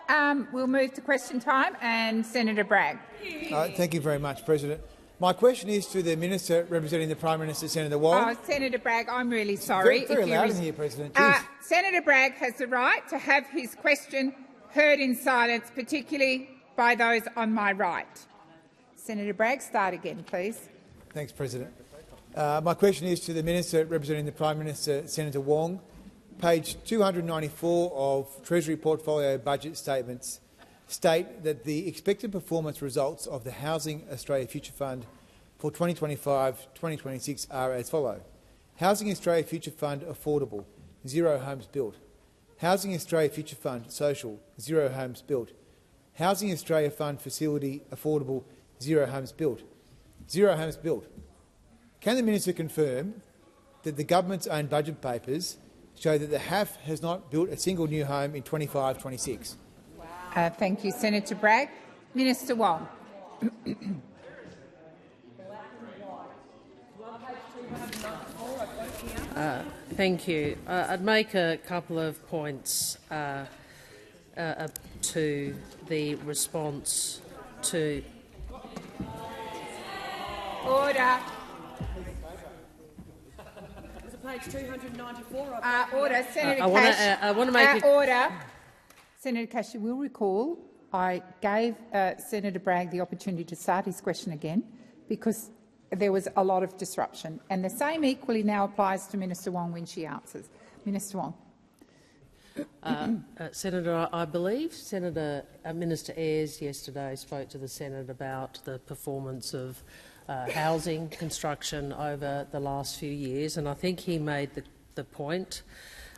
We'll move to question time, and Senator Bragg. Thank you very much, President. My question is to the Minister representing the Prime Minister, Senator Wong. Senator Bragg, I'm really sorry. Very loud in here, President. Senator Bragg has the right to have his question heard in silence, particularly by those on my right. Senator Bragg, start again, please. Thanks, President. My question is to the Minister representing the Prime Minister, Senator Wong. Page 294 of Treasury Portfolio Budget Statements state that the expected performance results of the Housing Australia Future Fund for 2025-2026 are as follows. Housing Australia Future Fund Affordable, 0 homes built. Housing Australia Future Fund Social, 0 homes built. Housing Australia Fund Facility Affordable, 0 homes built. 0 homes built. Can the Minister confirm that the government's own budget papers show that the HAF has not built a single new home in 25-26? Thank you, Senator Bragg. Minister Wong. Thank you. I'd make a couple of points to the response to. Order. Page 294. Order. Senator Cash. I want to make order. Senator Cash, you will recall I gave Senator Bragg the opportunity to start his question again because there was a lot of disruption, and the same equally now applies to Minister Wong when she answers. Minister Wong. Senator, I believe Minister Ayres yesterday spoke to the Senate about the performance of housing construction over the last few years, and I think he made the point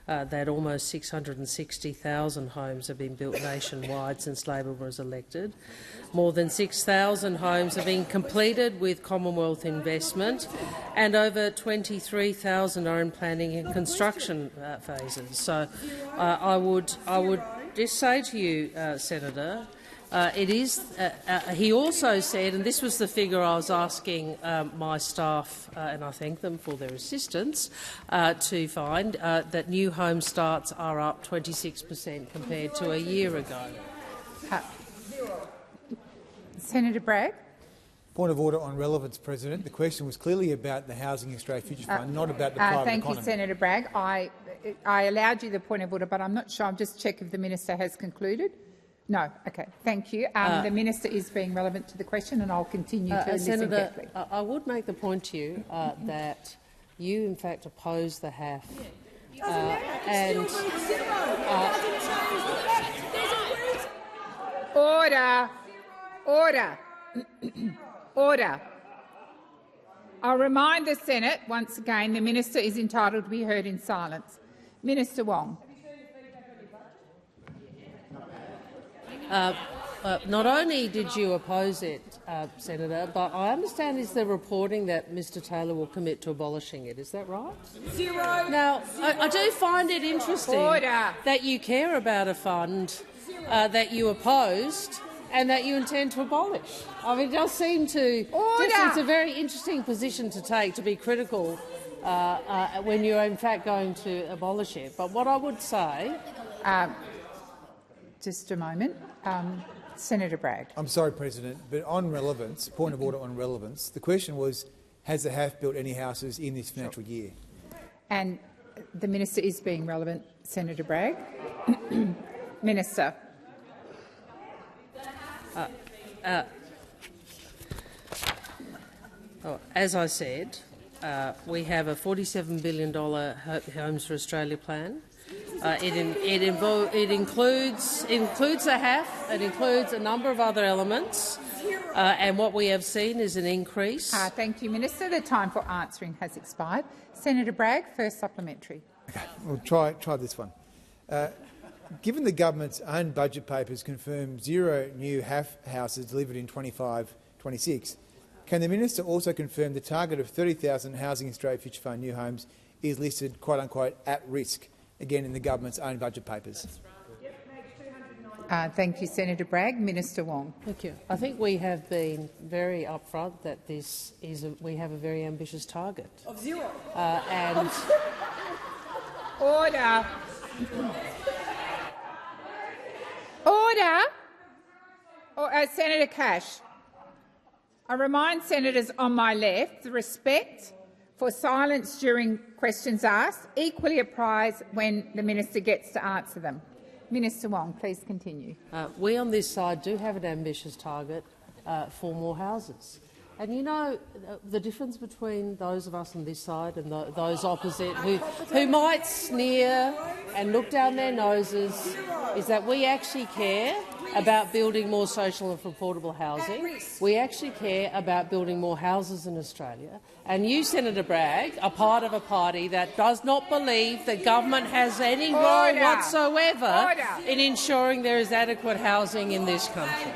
that almost 660,000 homes have been built nationwide since Labor was elected. More than 6,000 homes have been completed with Commonwealth investment, and over 23,000 are in planning and construction phases. So I would just say to you, Senator, it is. He also said, and this was the figure I was asking my staff, and I thank them for their assistance, to find that new home starts are up 26% compared to a year ago. Senator Bragg. Point of order on relevance, President. The question was clearly about the Housing Australia Future Fund, not about the private economy. Thank you, Senator Bragg. I allowed you the point of order, but I'm not sure. I'll just check if the minister has concluded. No. Okay. Thank you. The minister is being relevant to the question, and I'll continue to listen carefully. I would make the point to you that you, in fact, oppose the HAF. Order. Order. Order. I'll remind the Senate once again the minister is entitled to be heard in silence. Minister Wong. Not only did you oppose it, Senator, but I understand is the reporting that Mr Taylor will commit to abolishing it. Is that right? Zero. Now, I do find it interesting that you care about a fund that you opposed and that you intend to abolish. I mean, it does seem to. It's a very interesting position to take, to be critical when you're in fact going to abolish it. But what I would say. Just a moment. Senator Bragg. I'm sorry, President, but on relevance, point of order on relevance, the question was, has the HAF built any houses in this financial year? And the minister is being relevant, Senator Bragg. Minister. As I said, we have a $47 billion Homes for Australia plan. It includes the HAF. It includes a number of other elements, and what we have seen is an increase. Thank you, Minister. The time for answering has expired. Senator Bragg, first supplementary. Okay, we'll try this one. Given the government's own budget papers confirm 0 new HAF houses delivered in 25-26, can the minister also confirm the target of 30,000 Housing Australia Future Fund new homes is listed "quote-unquote" at risk? Again, in the government's own budget papers. Thank you, Senator Bragg. Minister Wong. Thank you. I think we have been very upfront that we have a very ambitious target of 0. And order. Order. Senator Cash, I remind senators on my left the respect for silence during questions asked equally applies when the minister gets to answer them. Minister Wong, please continue. We on this side do have an ambitious target for more houses. And you know the difference between those of us on this side and those opposite who might sneer and look down their noses is that we actually care about building more social and affordable housing. We actually care about building more houses in Australia. And you, Senator Bragg, are part of a party that does not believe that government has any role whatsoever in ensuring there is adequate housing in this country.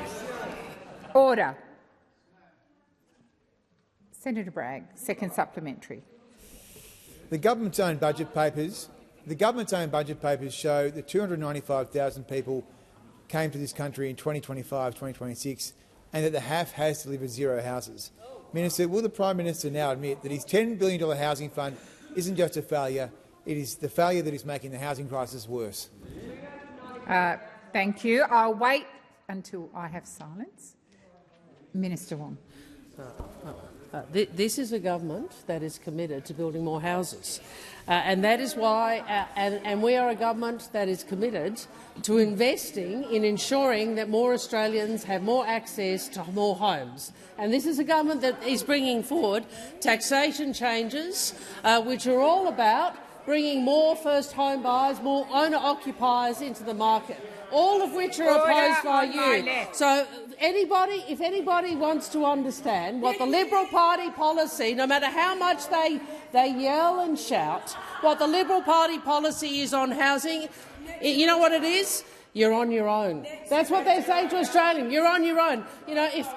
Order. Senator Bragg, second supplementary. The government's own budget papers show that 295,000 people came to this country in 2025-2026 and that the HAF has delivered 0 houses. Minister, will the Prime Minister now admit that his $10 billion housing fund isn't just a failure, it is the failure that is making the housing crisis worse? Thank you. I'll wait until I have silence. Minister Wong. This is a government that is committed to building more houses, and that is why, and we are a government that is committed to investing in ensuring that more Australians have more access to more homes. And this is a government that is bringing forward taxation changes, which are all about bringing more first home buyers, more owner-occupiers into the market, all of which are opposed by you. So if anybody wants to understand what the Liberal Party policy, no matter how much they yell and shout, what the Liberal Party policy is on housing, you know what it is? You're on your own. That's what they're saying to Australians. You're on your own. You know, if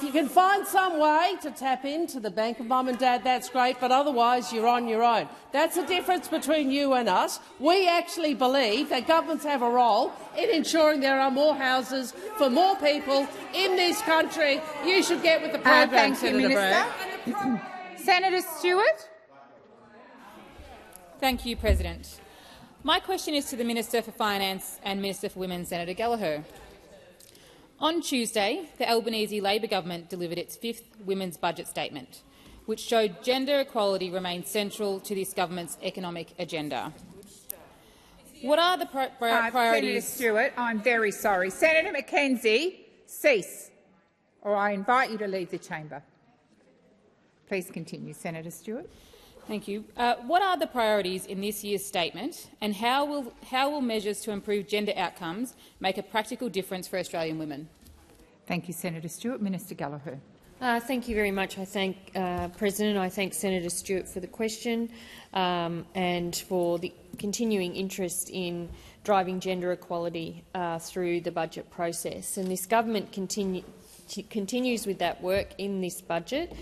you can find some way to tap into the bank of mum and dad, that's great, but otherwise you're on your own. That's the difference between you and us. We actually believe that governments have a role in ensuring there are more houses for more people in this country. You should get with the program, Senator Bragg. Senator Stewart. Thank you, President. My question is to the Minister for Finance and Minister for Women, Senator Gallagher. On Tuesday, the Albanese Labor government delivered its 5th Women's Budget Statement, which showed gender equality remains central to this government's economic agenda. What are the priorities? Senator Stewart, I'm very sorry. Senator McKenzie, cease, or I invite you to leave the chamber. Please continue, Senator Stewart. Thank you. What are the priorities in this year's statement, and how will measures to improve gender outcomes make a practical difference for Australian women? Thank you, Senator Stewart. Minister Gallagher. Thank you very much. I thank President. I thank Senator Stewart for the question and for the continuing interest in driving gender equality through the budget process. And this government continues with that work in this budget.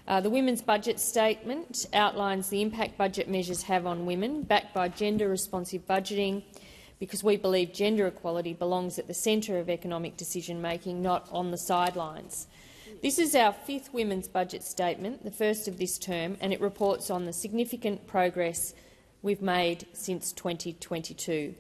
The Women's Budget Statement outlines the impact budget measures have on women, backed by gender-responsive budgeting, because we believe gender equality belongs at the centre of economic decision-making, not on the sidelines. This is our 5th Women's Budget Statement, the first of this term, and it reports on the significant progress we've made since 2022.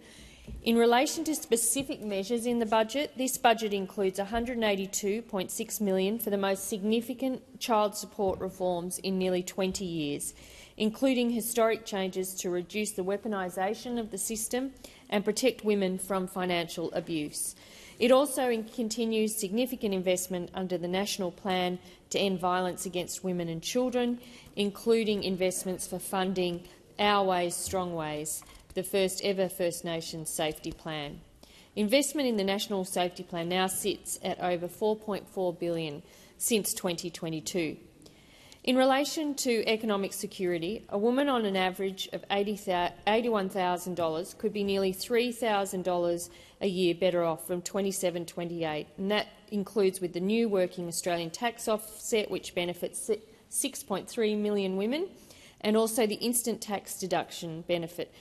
In relation to specific measures in the budget, this budget includes $182.6 million for the most significant child support reforms in nearly 20 years, including historic changes to reduce the weaponisation of the system and protect women from financial abuse. It also continues significant investment under the National Plan to End Violence Against Women and Children, including investments for funding Our Ways, Strong Ways, the first ever First Nations safety plan. Investment in the National Safety Plan now sits at over $4.4 billion since 2022. In relation to economic security, a woman on an average of $81,000 could be nearly $3,000 a year better off from 27-28, and that includes with the new Working Australian Tax Offset, which benefits 6.3 million women, and also the instant tax deduction benefit,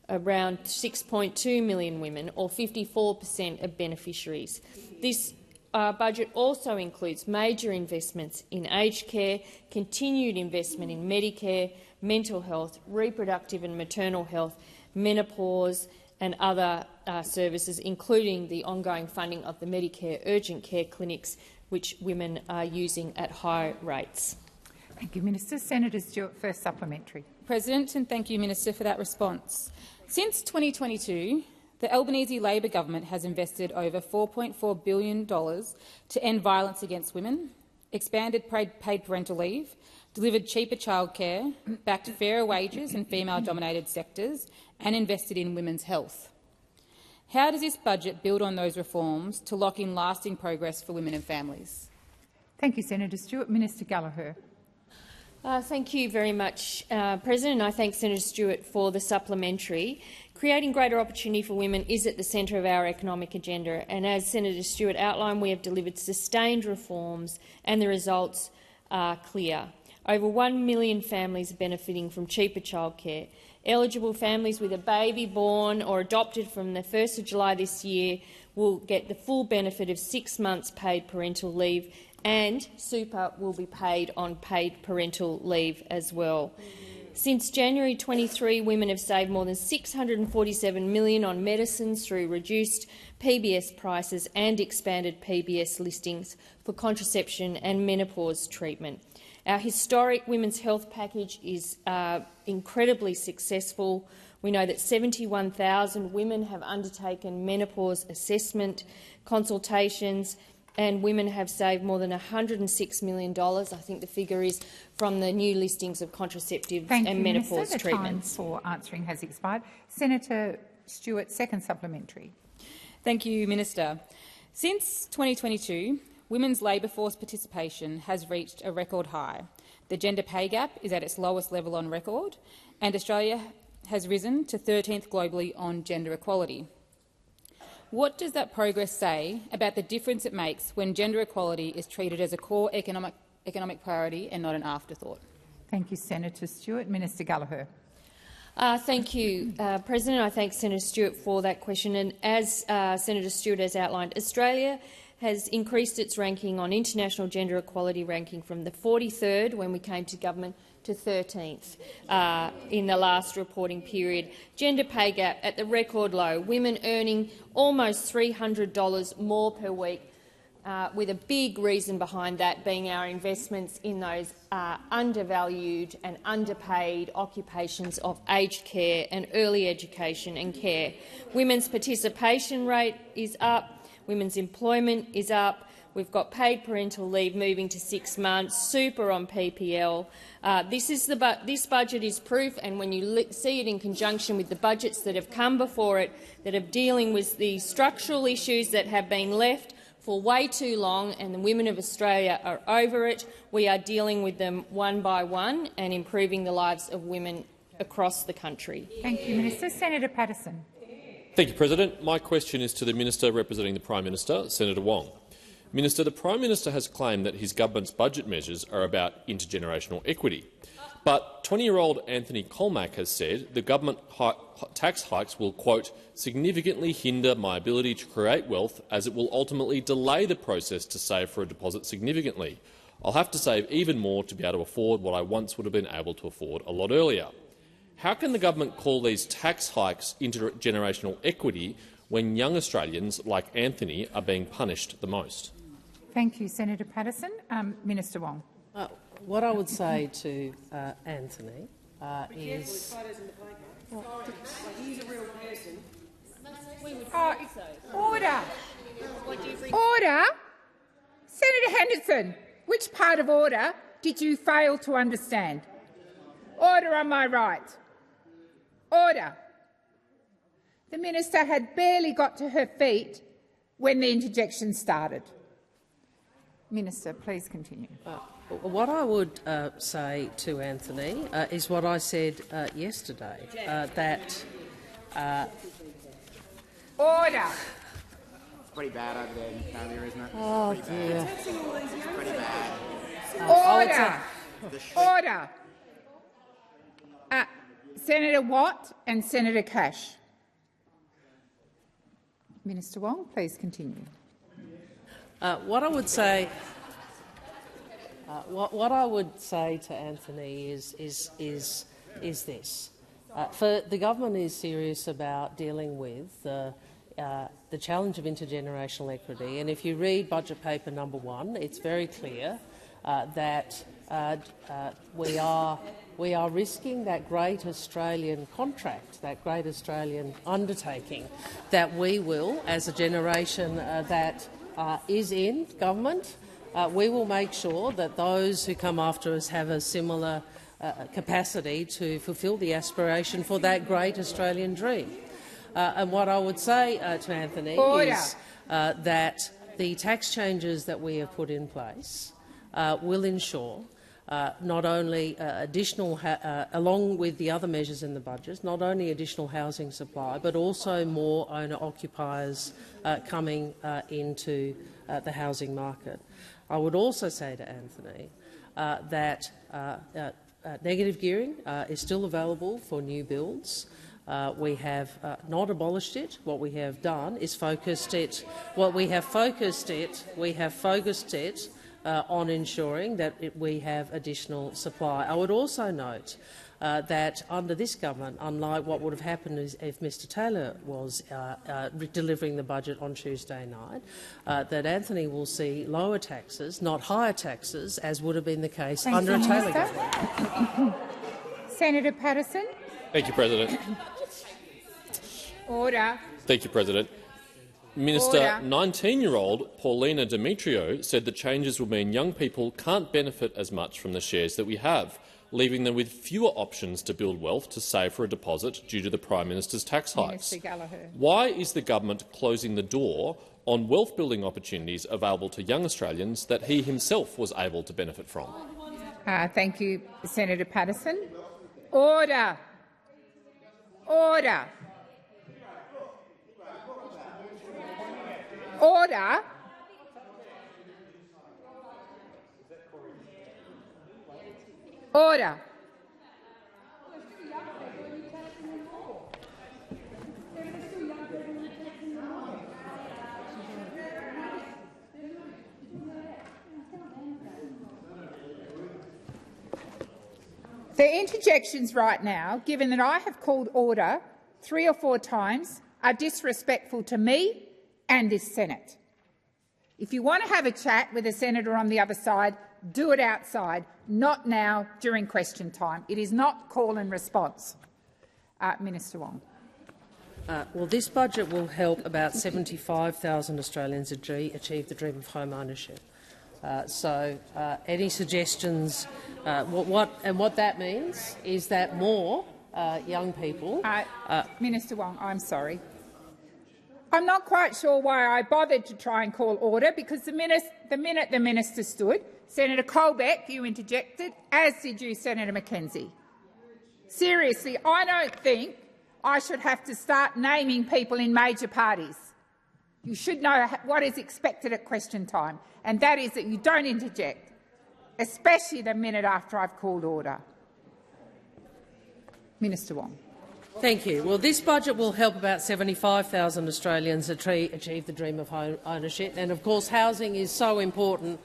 around 6.2 million women, or 54% of beneficiaries. This budget also includes major investments in aged care, continued investment in Medicare, mental health, reproductive and maternal health, menopause and other services, including the ongoing funding of the Medicare urgent care clinics, which women are using at high rates. Thank you, Minister. Senator Stewart, first supplementary. President, and thank you, Minister, for that response. Since 2022, the Albanese Labor government has invested over $4.4 billion to end violence against women, expanded paid parental leave, delivered cheaper childcare, backed fairer wages in female-dominated sectors and invested in women's health. How does this budget build on those reforms to lock in lasting progress for women and families? Thank you, Senator Stewart. Minister Gallagher. Thank you very much, President. I thank Senator Stewart for the supplementary. Creating greater opportunity for women is at the centre of our economic agenda, and as Senator Stewart outlined, we have delivered sustained reforms and the results are clear. Over 1 million families are benefiting from cheaper childcare. Eligible families with a baby born or adopted from the 1st of July this year will get the full benefit of 6 months paid parental leave, and super will be paid on paid parental leave as well. Since January 23, women have saved more than $647 million on medicines through reduced PBS prices and expanded PBS listings for contraception and menopause treatment. Our historic women's health package is incredibly successful. We know that 71,000 women have undertaken menopause assessment consultations, and women have saved more than $106 million. I think the figure is from the new listings of contraceptives and menopause Minister. treatments. The time for answering has expired. Senator Stewart, second supplementary. Thank you, Minister. Since 2022, women's labour force participation has reached a record high. The gender pay gap is at its lowest level on record, and Australia has risen to 13th globally on gender equality. What does that progress say about the difference it makes when gender equality is treated as a core economic priority and not an afterthought? Thank you, Senator Stewart. Minister Gallagher. Thank you, President. I thank Senator Stewart for that question. And as Senator Stewart has outlined, Australia has increased its ranking on international gender equality ranking from the 43rd when we came to government to 13th in the last reporting period. Gender pay gap at the record low, women earning almost $300 more per week, with a big reason behind that being our investments in those undervalued and underpaid occupations of aged care and early education and care. Women's participation rate is up. Women's employment is up. We've got paid parental leave moving to 6 months, super on PPL. This budget is proof, and when you see it in conjunction with the budgets that have come before it, that are dealing with the structural issues that have been left for way too long, and the women of Australia are over it, we are dealing with them one by one and improving the lives of women across the country. Thank you, Minister. Senator Patterson. Thank you, President. My question is to the Minister representing the Prime Minister, Senator Wong. Minister, the Prime Minister has claimed that his government's budget measures are about intergenerational equity. But 20-year-old Anthony Colmack has said the government tax hikes will, quote, significantly hinder my ability to create wealth as it will ultimately delay the process to save for a deposit significantly. I'll have to save even more to be able to afford what I once would have been able to afford a lot earlier. How can the government call these tax hikes intergenerational equity when young Australians like Anthony are being punished the most? Thank you, Senator Patterson. Minister Wong. What I would say to Anthony is... Order! Order! Senator Henderson, which part of order did you fail to understand? Order on my right. Order. The minister had barely got to her feet when the interjection started. Minister, please continue. What I would say to Anthony is what I said yesterday, that... Order! It's pretty bad over there in Australia, isn't it? Oh, dear. It's pretty bad. Order! Order! Senator Watt and Senator Cash. Minister Wong, please continue. What I would say to Anthony is this: for the government is serious about dealing with the the challenge of intergenerational equity. And if you read budget paper number 1, it's very clear that we are risking that great Australian contract, that great Australian undertaking, that we will, as a generation that is in government, we will make sure that those who come after us have a similar capacity to fulfil the aspiration for that great Australian dream. And what I would say to Anthony is that the tax changes that we have put in place will ensure not only additional, along with the other measures in the budget, not only additional housing supply, but also more owner-occupiers coming into the housing market. I would also say to Anthony that negative gearing is still available for new builds. We have not abolished it. What we have done is focused it. We have focused it on ensuring that we have additional supply. I would also note that under this government, unlike what would have happened if Mr Taylor was delivering the budget on Tuesday night, that Anthony will see lower taxes, not higher taxes, as would have been the case under a Taylor government. Senator Patterson. Thank you, President. Order. Thank you, President. Minister, 19-year-old Paulina Demetrio said the changes will mean young people can't benefit as much from the shares that we have, leaving them with fewer options to build wealth to save for a deposit due to the Prime Minister's tax hikes. Why is the government closing the door on wealth-building opportunities available to young Australians that he himself was able to benefit from? Thank you, Senator Patterson. Order. Order. Order. Order. The interjections right now, given that I have called order 3 or 4 times, are disrespectful to me and this Senate. If you want to have a chat with a senator on the other side, do it outside, not now during question time. It is not call and response. Minister Wong. Well, this budget will help about 75,000 Australians achieve the dream of home ownership. So any suggestions, what that means is that more young people— Minister Wong, I'm sorry. I'm not quite sure why I bothered to try and call order, because the minute the minister stood, Senator Colbeck, you interjected, as did you, Senator McKenzie. Seriously, I don't think I should have to start naming people in major parties. You should know what is expected at question time, and that is that you don't interject, especially the minute after I've called order. Minister Wong. Thank you. Well, this budget will help about 75,000 Australians achieve the dream of home ownership, and of course housing is so important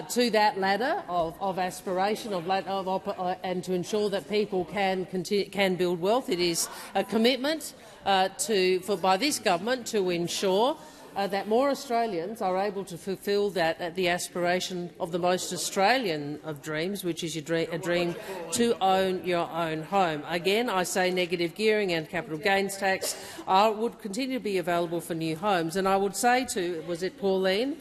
to that ladder of aspiration and to ensure that people can build wealth. It is a commitment by this government to ensure that more Australians are able to fulfil the aspiration of the most Australian of dreams, which is a dream to own your own home. Again, I say negative gearing and capital gains tax would continue to be available for new homes. And I would say to, was it Pauline?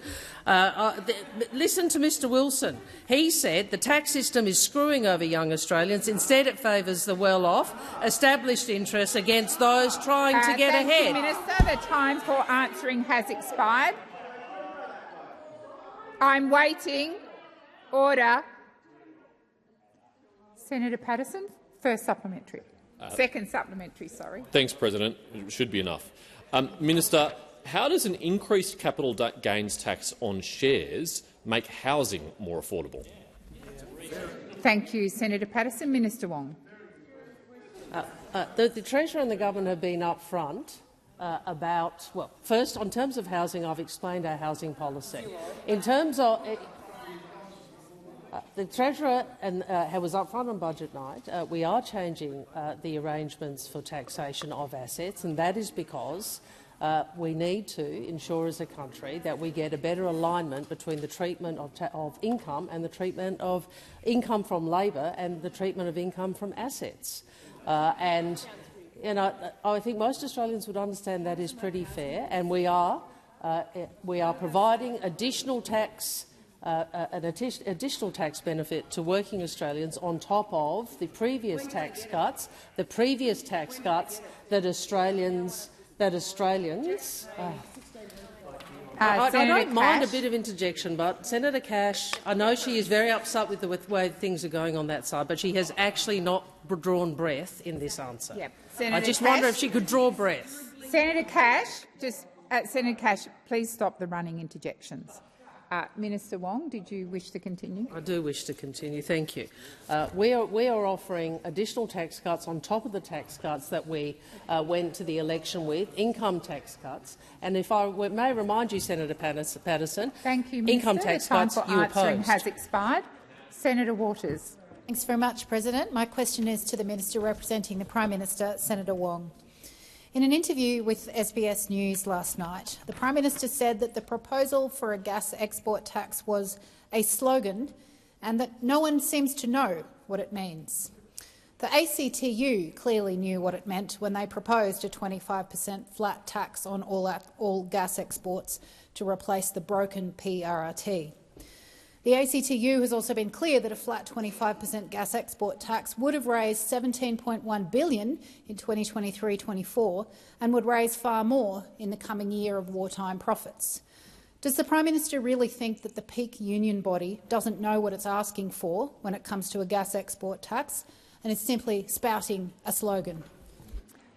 Listen to Mr Wilson. He said the tax system is screwing over young Australians. Instead, it favours the well-off, established interests against those trying to get ahead. Thank you, Minister. The time for answering has expired. I'm waiting. Order. Senator Patterson, first supplementary. Second supplementary, sorry. Thanks, President. It should be enough. Minister, how does an increased capital gains tax on shares make housing more affordable? Thank you, Senator Patterson. Minister Wong. The Treasurer and the government have been upfront about, well, first, in terms of housing, I've explained our housing policy. In terms of the Treasurer was upfront on budget night. We are changing the arrangements for taxation of assets, and that is because we need to ensure as a country that we get a better alignment between the treatment of income and the treatment of income from labour and the treatment of income from assets. I think most Australians would understand that is pretty fair, and we are providing additional tax additional tax benefit to working Australians on top of the previous tax cuts, that Australians. I don't mind a bit of interjection, but Senator Cash, I know she is very upset with the way things are going on that side, but she has actually not drawn breath in this answer. Yep. I just wonder if she could draw breath. Senator Cash, Senator Cash, please stop the running interjections. Minister Wong, did you wish to continue? I do wish to continue. Thank you. We are offering additional tax cuts on top of the tax cuts that we went to the election with, income tax cuts. And if I may remind you, Senator Patterson, thank you, Minister. Income tax cuts you opposed. Has expired. Senator Waters. Thanks very much, President. My question is to the Minister representing the Prime Minister, Senator Wong. In an interview with SBS News last night, the Prime Minister said that the proposal for a gas export tax was a slogan and that no one seems to know what it means. The ACTU clearly knew what it meant when they proposed a 25% flat tax on all gas exports to replace the broken PRRT. The ACTU has also been clear that a flat 25% gas export tax would have raised $17.1 billion in 2023-24 and would raise far more in the coming year of wartime profits. Does the Prime Minister really think that the peak union body doesn't know what it's asking for when it comes to a gas export tax and is simply spouting a slogan?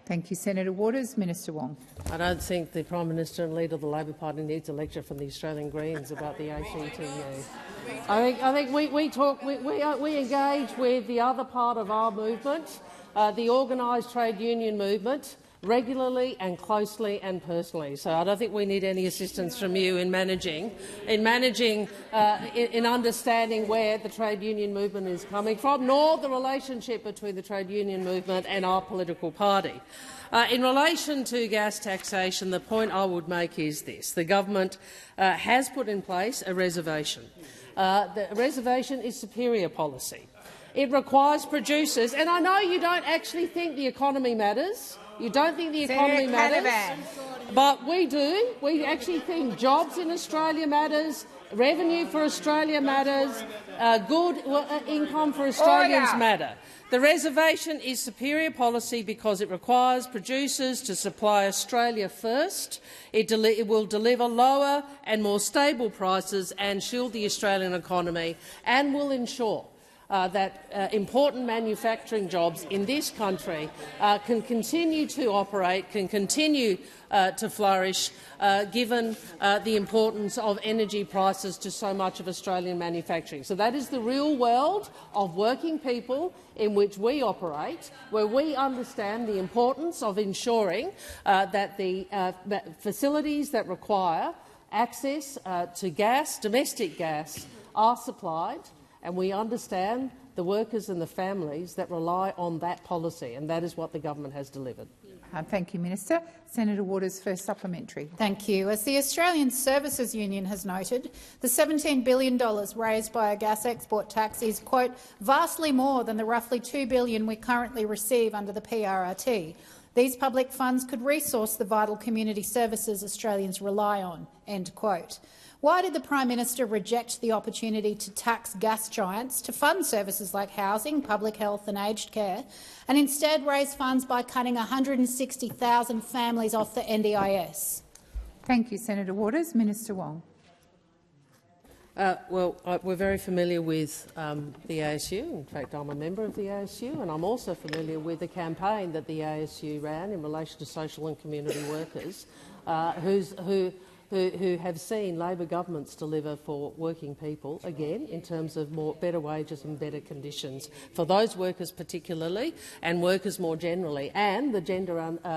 Thank you, Senator Waters. Minister Wong. I don't think the Prime Minister and Leader of the Labor Party needs a lecture from the Australian Greens about the ACTU. I think we engage with the other part of our movement, the organised trade union movement, regularly and closely and personally. So I don't think we need any assistance from you in understanding where the trade union movement is coming from, nor the relationship between the trade union movement and our political party. In relation to gas taxation, the point I would make is this. The government has put in place a reservation. The reservation is superior policy. It requires producers, and I know you don't actually think the economy matters. You don't think the economy matters, but we do. We actually think jobs in Australia matters, revenue for Australia matters, good income for Australians matter. The reservation is superior policy because it requires producers to supply Australia first. It will deliver lower and more stable prices and shield the Australian economy, and will ensure that important manufacturing jobs in this country can continue to operate, can continue to flourish, given the importance of energy prices to so much of Australian manufacturing. So that is the real world of working people in which we operate, where we understand the importance of ensuring that the facilities that require access to gas, domestic gas, are supplied, and we understand the workers and the families that rely on that policy, and that is what the government has delivered. Thank you, Minister. Senator Waters, first supplementary. Thank you. As the Australian Services Union has noted, the $17 billion raised by a gas export tax is, quote, vastly more than the roughly $2 billion we currently receive under the PRRT. These public funds could resource the vital community services Australians rely on, end quote. Why did the Prime Minister reject the opportunity to tax gas giants to fund services like housing, public health and aged care, and instead raise funds by cutting 160,000 families off the NDIS? Thank you, Senator Waters. Minister Wong. We're very familiar with the ASU. In fact, I'm a member of the ASU, and I'm also familiar with the campaign that the ASU ran in relation to social and community workers who have seen Labor governments deliver for working people, again, in terms of better wages and better conditions for those workers particularly, and workers more generally, and the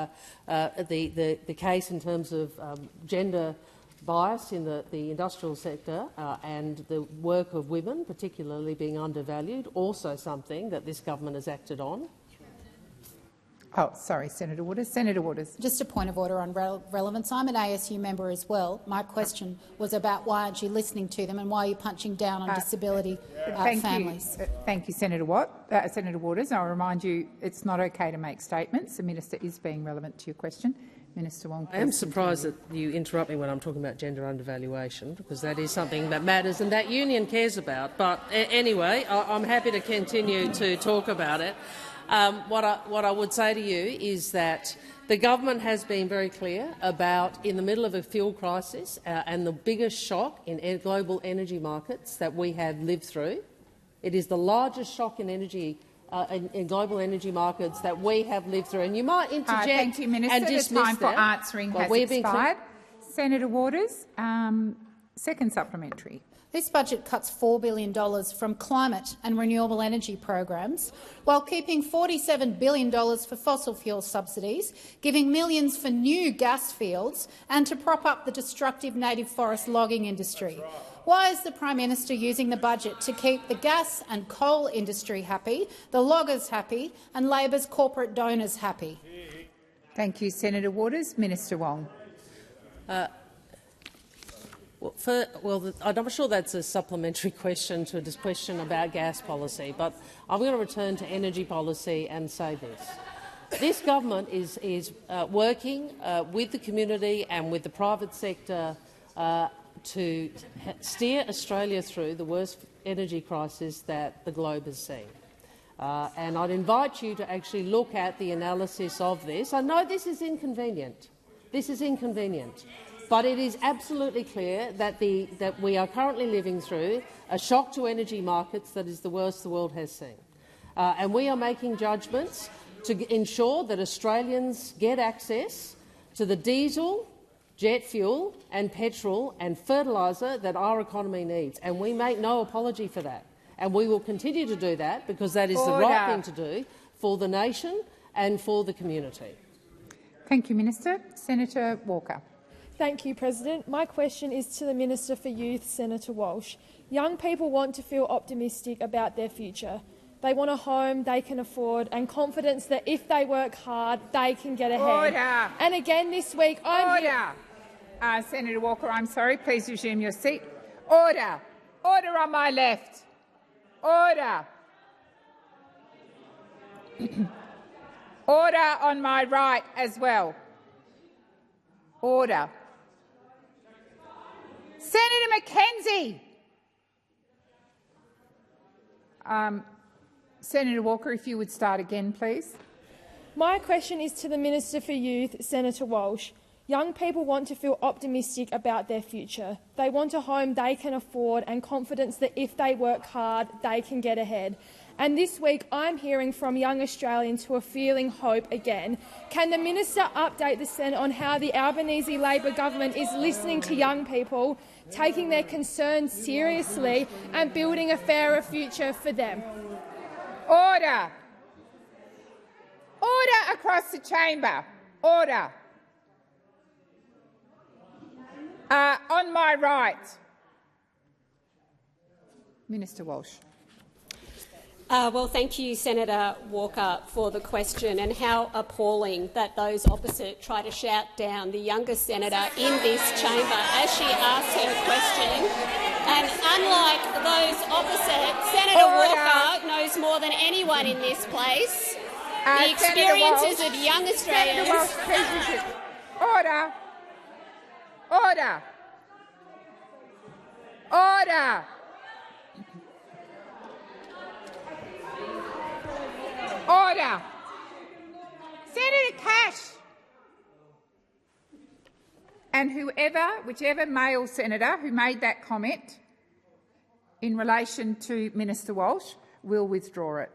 case in terms of gender bias in the industrial sector and the work of women particularly being undervalued, also something that this government has acted on. Oh, sorry, Senator Waters. Senator Waters. Just a point of order on relevance. I'm an ASU member as well. My question was about why aren't you listening to them and why are you punching down on disability families? Thank you, Senator Waters. I'll remind you it's not okay to make statements. The minister is being relevant to your question. Minister Wong. I am surprised that you interrupt me when I'm talking about gender undervaluation, because that is something that matters and that union cares about. But anyway, I'm happy to continue to talk about it. What I would say to you is that the government has been very clear about, in the middle of a fuel crisis and the biggest shock in global energy markets that we have lived through. It is the largest shock in energy in global energy markets that we have lived through. And you might interject thank you, Minister. and dismiss the time for answering has expired. Senator Waters, second supplementary. This budget cuts $4 billion from climate and renewable energy programs, while keeping $47 billion for fossil fuel subsidies, giving millions for new gas fields and to prop up the destructive native forest logging industry. Why is the Prime Minister using the budget to keep the gas and coal industry happy, the loggers happy and Labor's corporate donors happy? Thank you, Senator Waters. Minister Wong. I'm sure that's a supplementary question to this question about gas policy, but I'm going to return to energy policy and say this. This government is working with the community and with the private sector to steer Australia through the worst energy crisis that the globe has seen. And I'd invite you to actually look at the analysis of this. I know this is inconvenient. This is inconvenient. But it is absolutely clear that we are currently living through a shock to energy markets that is the worst the world has seen. And we are making judgments to ensure that Australians get access to the diesel, jet fuel and petrol and fertiliser that our economy needs. And we make no apology for that. And we will continue to do that because that is the right thing to do for the nation and for the community. Thank you, Minister. Senator Walker. Thank you, President. My question is to the Minister for Youth, Senator Walsh. Young people want to feel optimistic about their future. They want a home they can afford and confidence that if they work hard, they can get ahead. Order. And again this week, Senator Walker, I'm sorry. Please resume your seat. Order. Order on my left. Order. Order on my right as well. Order. Senator McKenzie. Senator Walker, if you would start again, please. My question is to the Minister for Youth, Senator Walsh. Young people want to feel optimistic about their future. They want a home they can afford and confidence that if they work hard, they can get ahead. And this week I'm hearing from young Australians who are feeling hope again. Can the Minister update the Senate on how the Albanese Labor government is listening to young people, taking their concerns seriously and building a fairer future for them? Order. Order across the chamber. Order. On my right. Minister Walsh. Well, thank you, Senator Walker, for the question, and how appalling that those opposite try to shout down the youngest senator in this chamber as she asks her question. And unlike those opposite, Senator Walker knows more than anyone in this place the experiences of young Australians. Senator Walsh, please resume. Order. Order. Order. Order. Senator Cash and whichever male senator who made that comment in relation to Minister Walsh will withdraw it.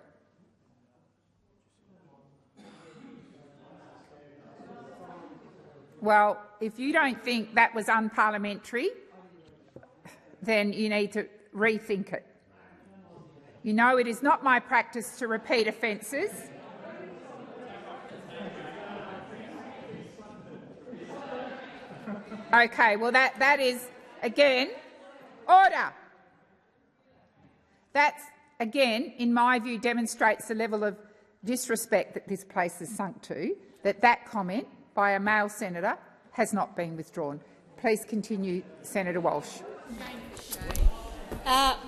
Well, if you don't think that was unparliamentary, then you need to rethink it. You know it is not my practice to repeat offences. Okay, well that is, again, order. That's, again, in my view, demonstrates the level of disrespect that this place has sunk to, that comment by a male senator has not been withdrawn. Please continue, Senator Walsh.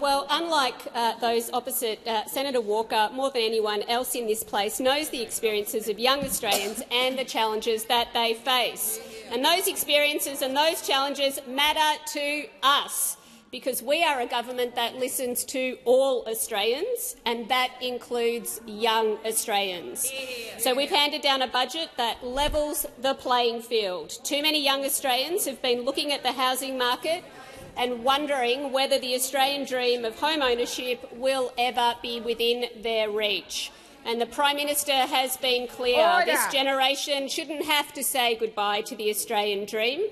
Well, unlike those opposite, Senator Walker, more than anyone else in this place, knows the experiences of young Australians and the challenges that they face. And those experiences and those challenges matter to us, because we are a government that listens to all Australians, and that includes young Australians. So we've handed down a budget that levels the playing field. Too many young Australians have been looking at the housing market and wondering whether the Australian dream of home ownership will ever be within their reach. And the Prime Minister has been clear. Order. This generation shouldn't have to say goodbye to the Australian dream,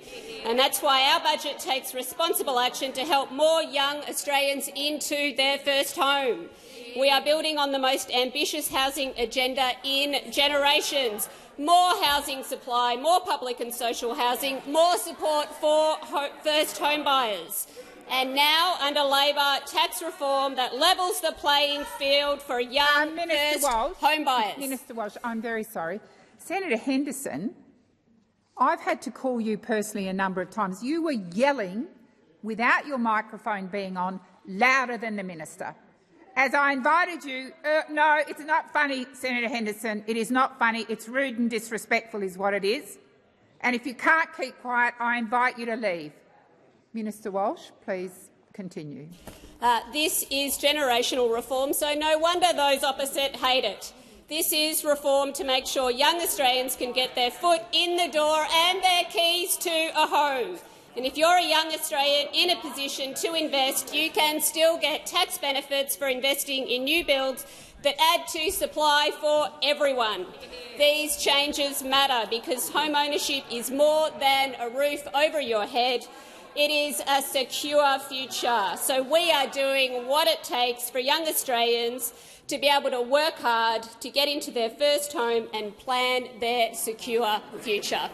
and that's why our budget takes responsible action to help more young Australians into their first home. We are building on the most ambitious housing agenda in generations. More housing supply, more public and social housing, more support for first home buyers. And now, under Labor, tax reform that levels the playing field for young first home buyers. Minister Walsh, I'm very sorry. Senator Henderson, I've had to call you personally a number of times. You were yelling, without your microphone being on, louder than the minister. As I invited you, no, it's not funny, Senator Henderson. It is not funny. It's rude and disrespectful is what it is. And if you can't keep quiet, I invite you to leave. Minister Walsh, please continue. This is generational reform, so no wonder those opposite hate it. This is reform to make sure young Australians can get their foot in the door and their keys to a home. And if you're a young Australian in a position to invest, you can still get tax benefits for investing in new builds that add to supply for everyone. These changes matter because home ownership is more than a roof over your head. It is a secure future. So we are doing what it takes for young Australians to be able to work hard to get into their first home and plan their secure future.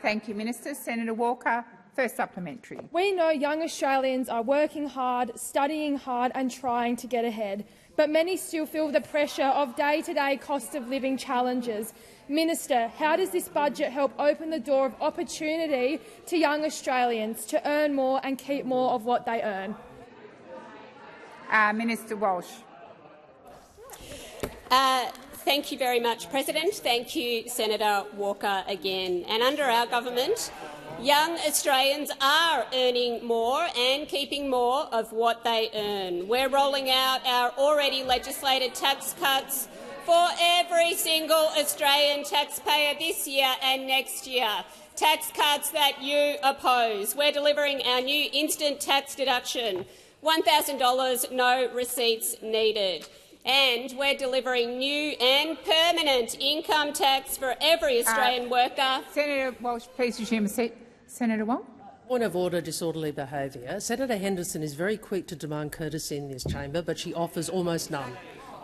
Thank you, Minister. Senator Walker, first supplementary. We know young Australians are working hard, studying hard and trying to get ahead, but many still feel the pressure of day-to-day cost of living challenges. Minister, how does this budget help open the door of opportunity to young Australians to earn more and keep more of what they earn? Minister Walsh. Thank you very much, President. Thank you, Senator Walker, again. And under our government, young Australians are earning more and keeping more of what they earn. We're rolling out our already legislated tax cuts for every single Australian taxpayer this year and next year. Tax cuts that you oppose. We're delivering our new instant tax deduction, $1,000, no receipts needed. And we're delivering new and permanent income tax for every Australian worker. Senator Walsh, please resume a seat. Senator Wong. Point of order, disorderly behaviour. Senator Henderson is very quick to demand courtesy in this chamber, but she offers almost none.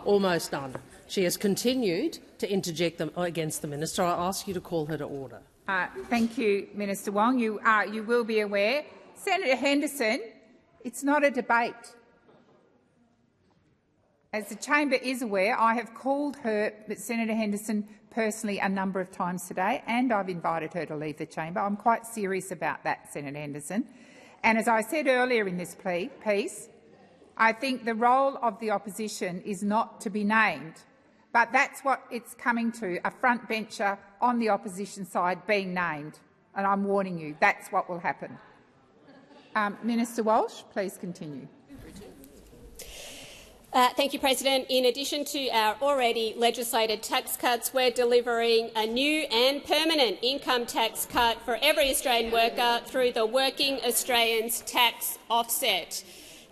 Almost none. She has continued to interject them against the minister. I ask you to call her to order. Thank you, Minister Wong. You will be aware. Senator Henderson, it's not a debate. As the chamber is aware, I have called her, Senator Henderson, personally a number of times today, and I've invited her to leave the chamber. I'm quite serious about that, Senator Henderson. And as I said earlier in this piece, I think the role of the opposition is not to be named, but that's what it's coming to, a front bencher on the opposition side being named. And I'm warning you, that's what will happen. Minister Walsh, please continue. Thank you, President. In addition to our already legislated tax cuts, we're delivering a new and permanent income tax cut for every Australian worker through the Working Australians Tax Offset.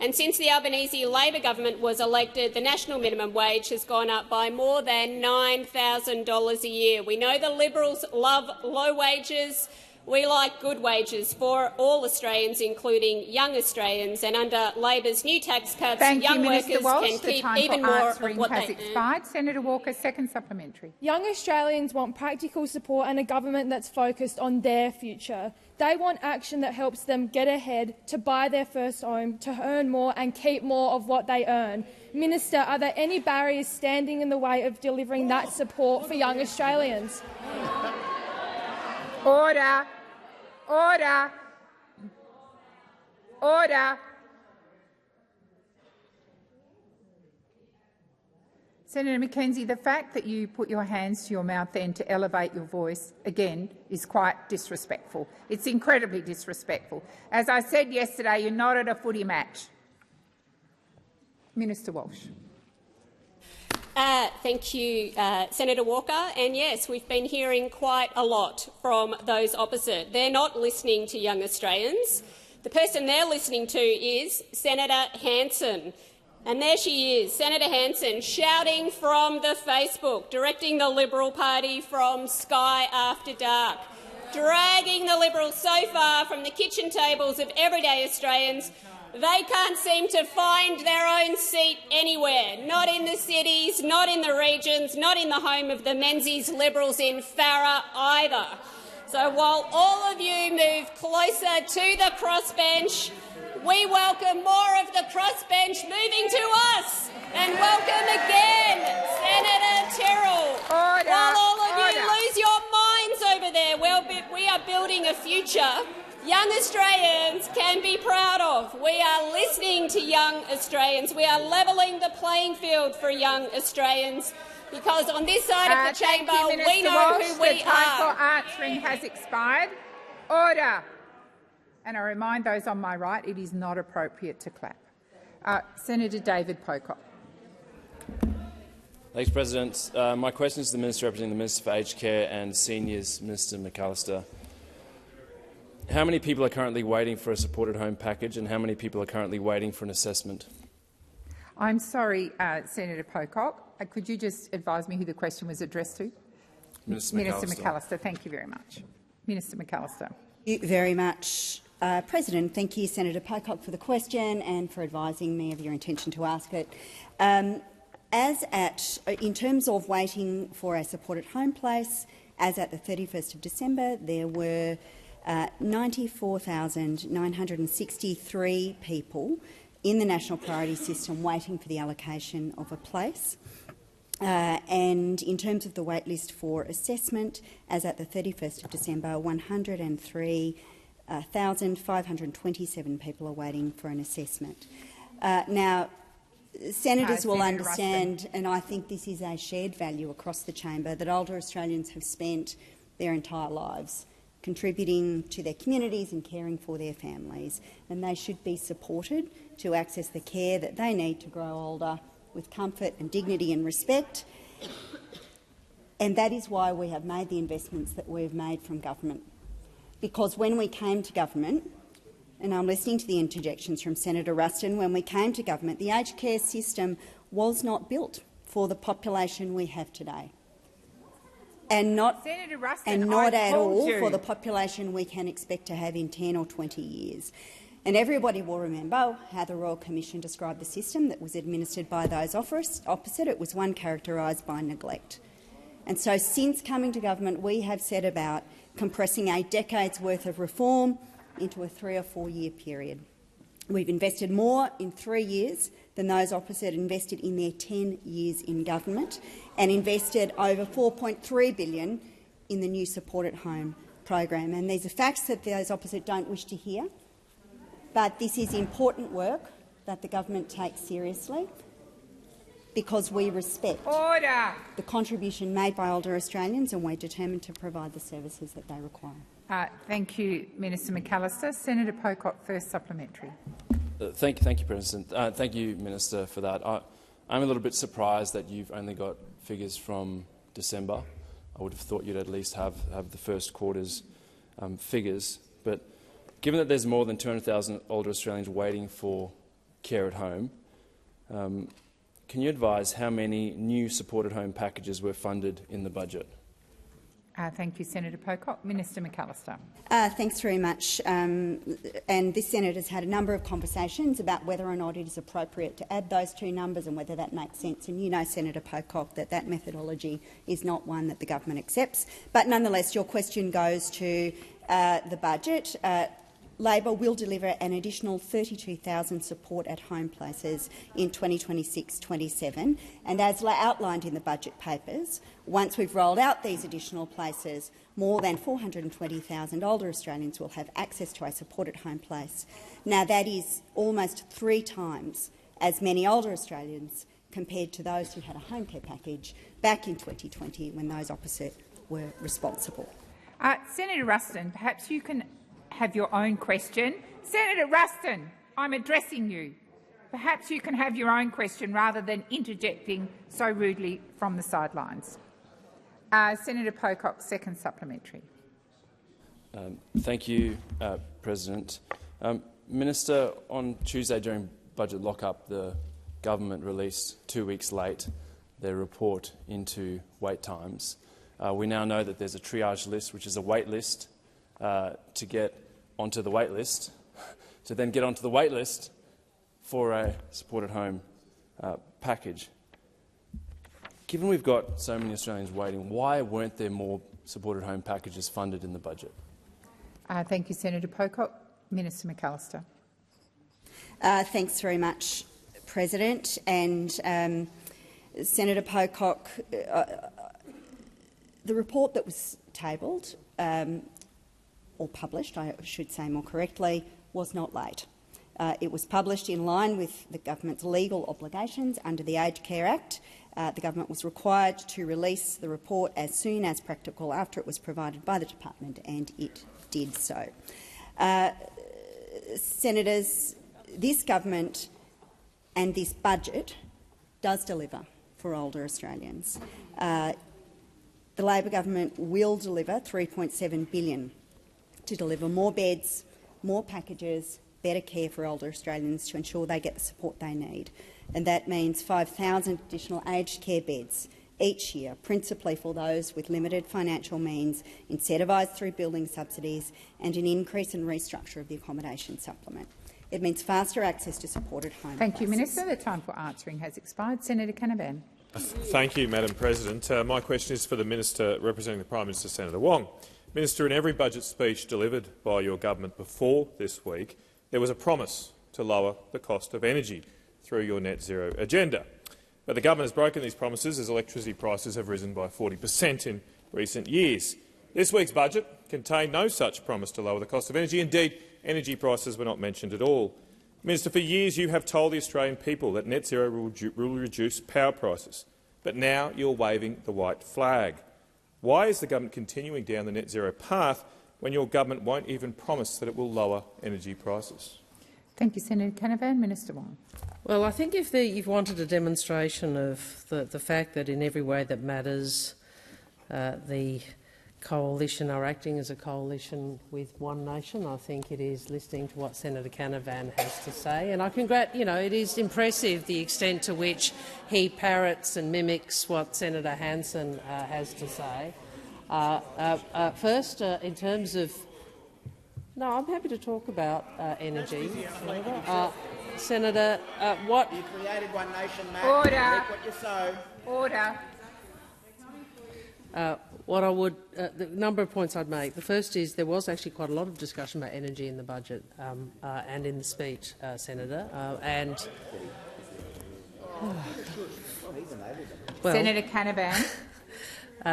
And since the Albanese Labor government was elected, the national minimum wage has gone up by more than $9,000 a year. We know the Liberals love low wages. We like good wages for all Australians, including young Australians, and under Labor's new tax cuts, young workers can keep even more of what they expired. Senator Walker, second supplementary. Young Australians want practical support and a government that's focused on their future. They want action that helps them get ahead, to buy their first home, to earn more and keep more of what they earn. Minister, are there any barriers standing in the way of delivering that support for young Australians? Order. Order. Order. Senator Mackenzie, the fact that you put your hands to your mouth then to elevate your voice again is quite disrespectful. It's incredibly disrespectful. As I said yesterday, you're not at a footy match. Minister Walsh. Thank you, Senator Walker. And yes, we've been hearing quite a lot from those opposite. They're not listening to young Australians. The person they're listening to is Senator Hanson. And there she is, Senator Hanson, shouting from the Facebook, directing the Liberal Party from Sky After Dark, dragging the Liberals so far from the kitchen tables of everyday Australians they can't seem to find their own seat anywhere, not in the cities, not in the regions, not in the home of the Menzies Liberals in Farrer either. So while all of you move closer to the crossbench, we welcome more of the crossbench moving to us, and welcome again Senator Tyrrell. Order, while all of order. you lose your minds over there, we are building a future young Australians can be proud of. We are listening to young Australians. We are levelling the playing field for young Australians, because on this side of the chamber we know who we The time are. for answering has expired. Order. And I remind those on my right, it is not appropriate to clap. Senator David Pocock. Thanks, President. My question is to the Minister representing the Minister for Aged Care and Seniors, Minister McAllister. How many people are currently waiting for a supported home package, and how many people are currently waiting for an assessment? I'm sorry, Senator Pocock. Could you just advise me who the question was addressed to? Minister McAllister. Thank you very much. Minister McAllister. Thank you very much, President. Thank you, Senator Pocock, for the question and for advising me of your intention to ask it. In terms of waiting for a supported home place, as at the 31st of December, there were 94,963 people in the National Priority System waiting for the allocation of a place. And in terms of the waitlist for assessment, as at the 31st of December, 103,527 people are waiting for an assessment. Now, senators will understand, and I think this is a shared value across the chamber, that older Australians have spent their entire lives contributing to their communities and caring for their families, and they should be supported to access the care that they need to grow older with comfort and dignity and respect. And that is why we have made the investments that we've made from government. Because when we came to government, and I'm listening to the interjections from Senator Ruston, when we came to government, the aged care system was not built for the population we have today. And not at all for the population we can expect to have in 10 or 20 years. And everybody will remember how the Royal Commission described the system that was administered by those opposite. It was one characterised by neglect. And so since coming to government, we have set about compressing a decade's worth of reform into a 3 or 4 year period. We've invested more in 3 years than those opposite invested in their 10 years in government, and invested over $4.3 billion in the new supported home program. And these are facts that those opposite don't wish to hear, but this is important work that the government takes seriously, because we respect the contribution made by older Australians, and we're determined to provide the services that they require. Thank you, Minister McAllister. Senator Pocock, first supplementary. Thank you, President. Thank you, Minister, for that. I'm a little bit surprised that you've only got figures from December. I would have thought you'd at least have the first quarter's figures. But given that there's more than 200,000 older Australians waiting for care at home, can you advise how many new supported home packages were funded in the budget? Thank you, Senator Pocock. Minister McAllister. Thanks very much. And this Senate has had a number of conversations about whether or not it is appropriate to add those two numbers and whether that makes sense. And you know, Senator Pocock, that that methodology is not one that the government accepts. But nonetheless, your question goes to the budget, Labor will deliver an additional 32,000 support at home places in 2026-27, and as outlined in the budget papers, once we've rolled out these additional places, more than 420,000 older Australians will have access to a support at home place. Now, that is almost 3 times as many older Australians compared to those who had a home care package back in 2020 when those opposite were responsible. Senator Ruston, perhaps you can have your own question. Senator Ruston, I'm addressing you. Perhaps you can have your own question rather than interjecting so rudely from the sidelines. Senator Pocock, second supplementary. Thank you, President. Minister, on Tuesday during budget lockup, the government released 2 weeks late their report into wait times. We now know that there's a triage list, which is a wait list to get onto the wait list, to then get onto the wait list for a support at home package. Given we've got so many Australians waiting, why weren't there more support at home packages funded in the budget? Thank you, Senator Pocock. Minister McAllister. Thanks very much, President. And Senator Pocock, the report that was tabled or published, I should say more correctly, was not late. It was published in line with the government's legal obligations under the Aged Care Act. The government was required to release the report as soon as practical after it was provided by the department, and it did so. Senators, this government and this budget does deliver for older Australians. The Labor government will deliver $3.7 billion to deliver more beds, more packages, better care for older Australians to ensure they get the support they need. And that means 5,000 additional aged care beds each year, principally for those with limited financial means, incentivised through building subsidies, and an increase in restructure of the accommodation supplement. It means faster access to support at home. Thank you, Minister. The time for answering has expired. Senator Canavan. Thank you, Madam President. My question is for the Minister representing the Prime Minister, Senator Wong. Minister, in every budget speech delivered by your government before this week, there was a promise to lower the cost of energy through your net zero agenda. But the government has broken these promises as electricity prices have risen by 40% in recent years. This week's budget contained no such promise to lower the cost of energy. Indeed, energy prices were not mentioned at all. Minister, for years you have told the Australian people that net zero will reduce power prices, but now you're waving the white flag. Why is the government continuing down the net zero path when your government won't even promise that it will lower energy prices? Thank you, Senator Canavan. Minister Wong. Well, I think if you've wanted a demonstration of the fact that in every way that matters the coalition are acting as a coalition with one nation, I think it is listening to what Senator Canavan has to say. And it is impressive the extent to which he parrots and mimics what Senator Hanson has to say. First, in terms of— No, I'm happy to talk about energy. Senator, what— You created one nation, Matt. Order. Reap what you sow. Order. What I would— the number of points I'd make. The first is there was actually quite a lot of discussion about energy in the budget and in the speech, Senator. Senator Canavan.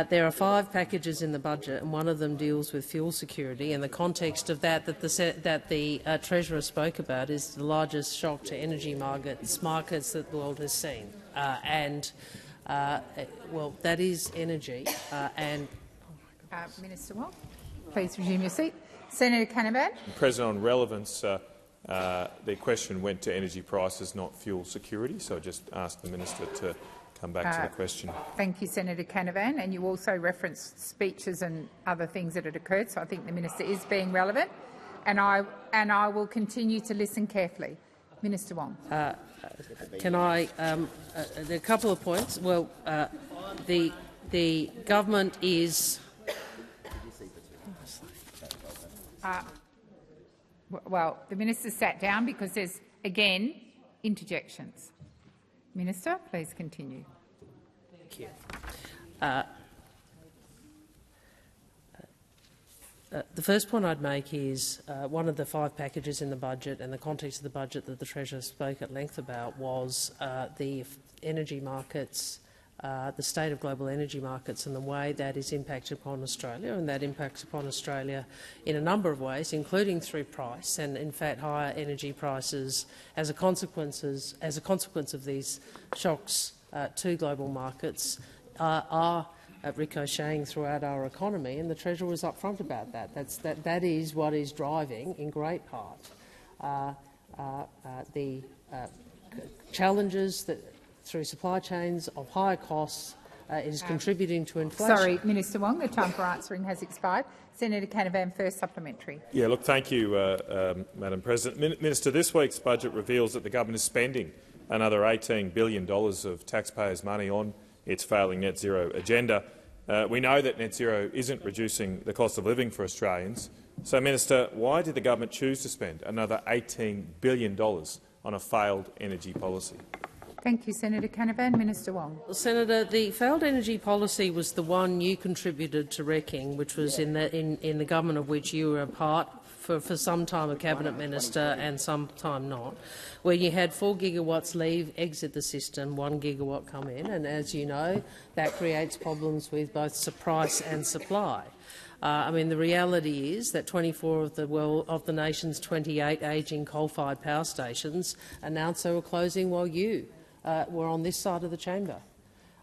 There are 5 packages in the budget, and one of them deals with fuel security. And the context of that the Treasurer spoke about is the largest shock to energy markets that the world has seen. Well, that is energy. Minister Wong, please resume your seat. Senator Canavan. President, on relevance, the question went to energy prices, not fuel security. So I just asked the minister to come back to the question. Thank you, Senator Canavan. And you also referenced speeches and other things that had occurred, so I think the minister is being relevant, and I will continue to listen carefully. Minister Wong. Can I? There are a couple of points. Well, the government is. Well, the minister sat down because there's again interjections. Minister, please continue. Thank you. The first point I'd make is one of the 5 packages in the budget and the context of the budget that the Treasurer spoke at length about was the energy markets, the state of global energy markets and the way that is impacted upon Australia, and that impacts upon Australia in a number of ways, including through price, and in fact higher energy prices as a consequence of these shocks to global markets are ricocheting throughout our economy, and the Treasurer was upfront about that. That is what is driving, in great part, the challenges that, through supply chains of higher costs, is contributing to inflation. Sorry, Minister Wong, the time for answering has expired. Senator Canavan, first supplementary. Yeah, look, thank you, Madam President. Minister, this week's budget reveals that the government is spending another $18 billion of taxpayers' money on its failing net zero agenda. We know that net zero isn't reducing the cost of living for Australians. So, Minister, why did the government choose to spend another $18 billion on a failed energy policy? Thank you, Senator Canavan. Minister Wong. Well, Senator, the failed energy policy was the one you contributed to wrecking, which was in the government of which you were a part for some time a cabinet minister and some time not, where you had 4 gigawatts exit the system, 1 gigawatt come in, and as you know, that creates problems with both price and supply. I mean, the reality is that 24 of the nation's 28 ageing coal-fired power stations announced they were closing while you were on this side of the chamber.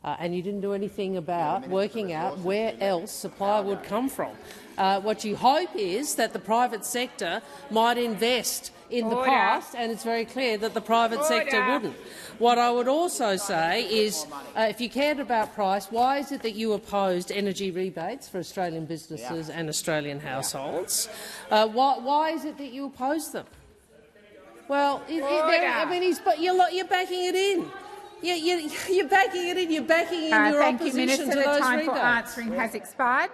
And you didn't do anything about working out where else supply would come from. What you hope is that the private sector might invest in the past, and it's very clear that the private sector wouldn't. What I would also say is, if you cared about price, why is it that you opposed energy rebates for Australian businesses and Australian households? Why is it that you opposed them? Well, I mean, you're backing it in. You're backing it in. You're backing in your thank you, opposition Minister. to The those time rebates. for answering has expired.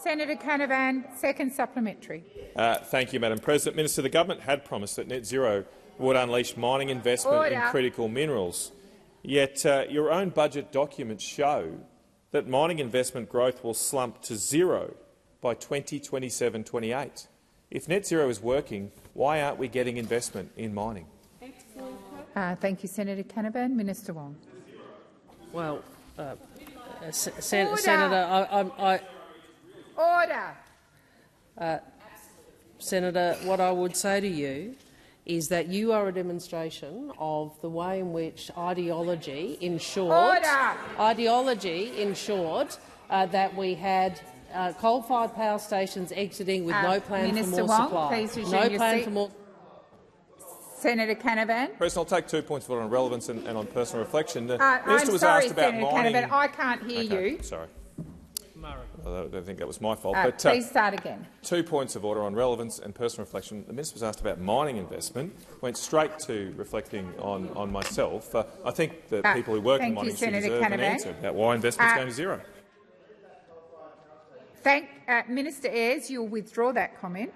Senator Canavan, second supplementary. Thank you, Madam President. Minister, the government had promised that net zero would unleash mining investment in critical minerals. Yet your own budget documents show that mining investment growth will slump to zero by 2027-28. If net zero is working, why aren't we getting investment in mining? Thank you, Senator Canavan. Minister Wong. Well, Senator, Order. Senator, what I would say to you is that you are a demonstration of the way in which ideology ensured that we had coal-fired power stations exiting with no plan Minister for more Wong, supply. please resume No your plan seat. for more. Senator Canavan. President, I'll take 2 points of order on relevance and on personal reflection. The I'm Minister was sorry, asked about Senator mining. Canavan, I can't hear you. Sorry. I don't think that was my fault. Please start again. 2 points of order on relevance and personal reflection. The Minister was asked about mining investment, went straight to reflecting on myself. I think that people who work in mining industry deserve an answer about why investment is going to zero. Minister Ayres, you'll withdraw that comment.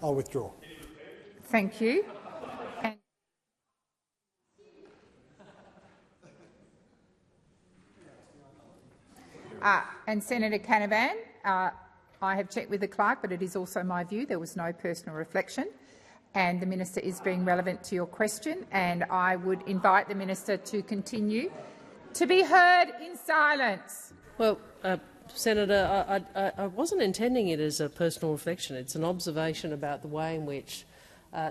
I'll withdraw. Thank you. And Senator Canavan, I have checked with the clerk, but it is also my view there was no personal reflection, and the minister is being relevant to your question, and I would invite the minister to continue to be heard in silence. Well, Senator, I wasn't intending it as a personal reflection. It's an observation about the way in which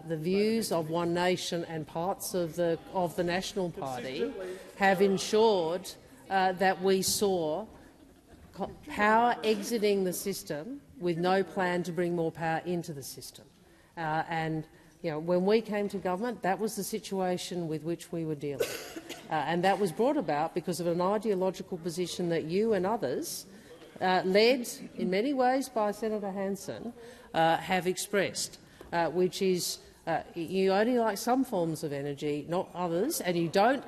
the views of One Nation and parts of the National Party have ensured that we saw power exiting the system with no plan to bring more power into the system. And when we came to government, that was the situation with which we were dealing. And that was brought about because of an ideological position that you and others, led in many ways by Senator Hanson, have expressed, which is you only like some forms of energy, not others, and you don't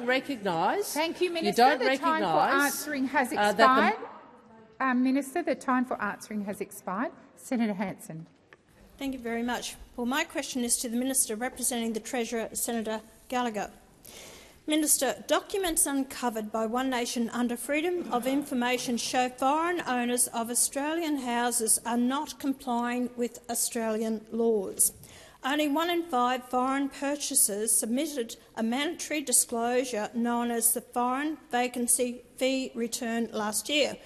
recognise. Thank you, Minister. You don't the time for answering has expired. Minister, the time for answering has expired. Senator Hanson. Thank you very much. Well, my question is to the Minister representing the Treasurer, Senator Gallagher. Minister, documents uncovered by One Nation under Freedom of Information show foreign owners of Australian houses are not complying with Australian laws. Only 1 in 5 foreign purchasers submitted a mandatory disclosure known as the Foreign Vacancy Fee Return last year.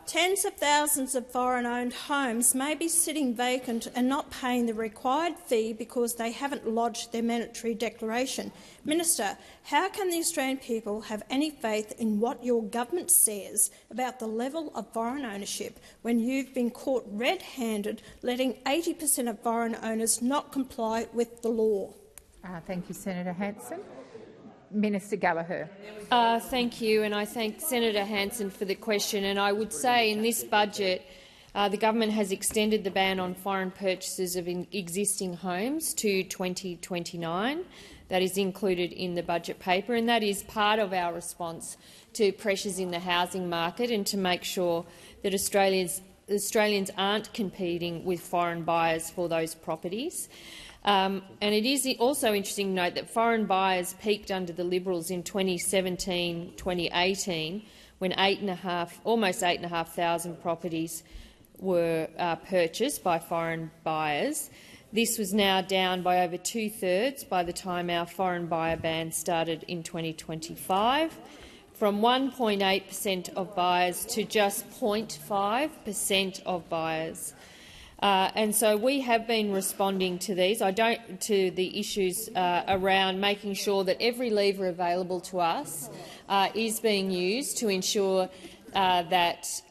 Tens of thousands of foreign-owned homes may be sitting vacant and not paying the required fee because they haven't lodged their mandatory declaration. Minister, how can the Australian people have any faith in what your government says about the level of foreign ownership when you've been caught red-handed letting 80% of foreign owners not comply with the law? Thank you, Senator Hanson. Minister Gallagher. Thank you, and I thank Senator Hanson for the question. And I would say in this budget, the government has extended the ban on foreign purchases of existing homes to 2029. That is included in the budget paper, and that is part of our response to pressures in the housing market and to make sure that Australians aren't competing with foreign buyers for those properties. And it is also interesting to note that foreign buyers peaked under the Liberals in 2017-2018, when almost 8,500 properties were purchased by foreign buyers. This was now down by over 2/3 by the time our foreign buyer ban started in 2025, from 1.8% of buyers to just 0.5% of buyers. And so we have been responding to these. To the issues around making sure that every lever available to us is being used to ensure that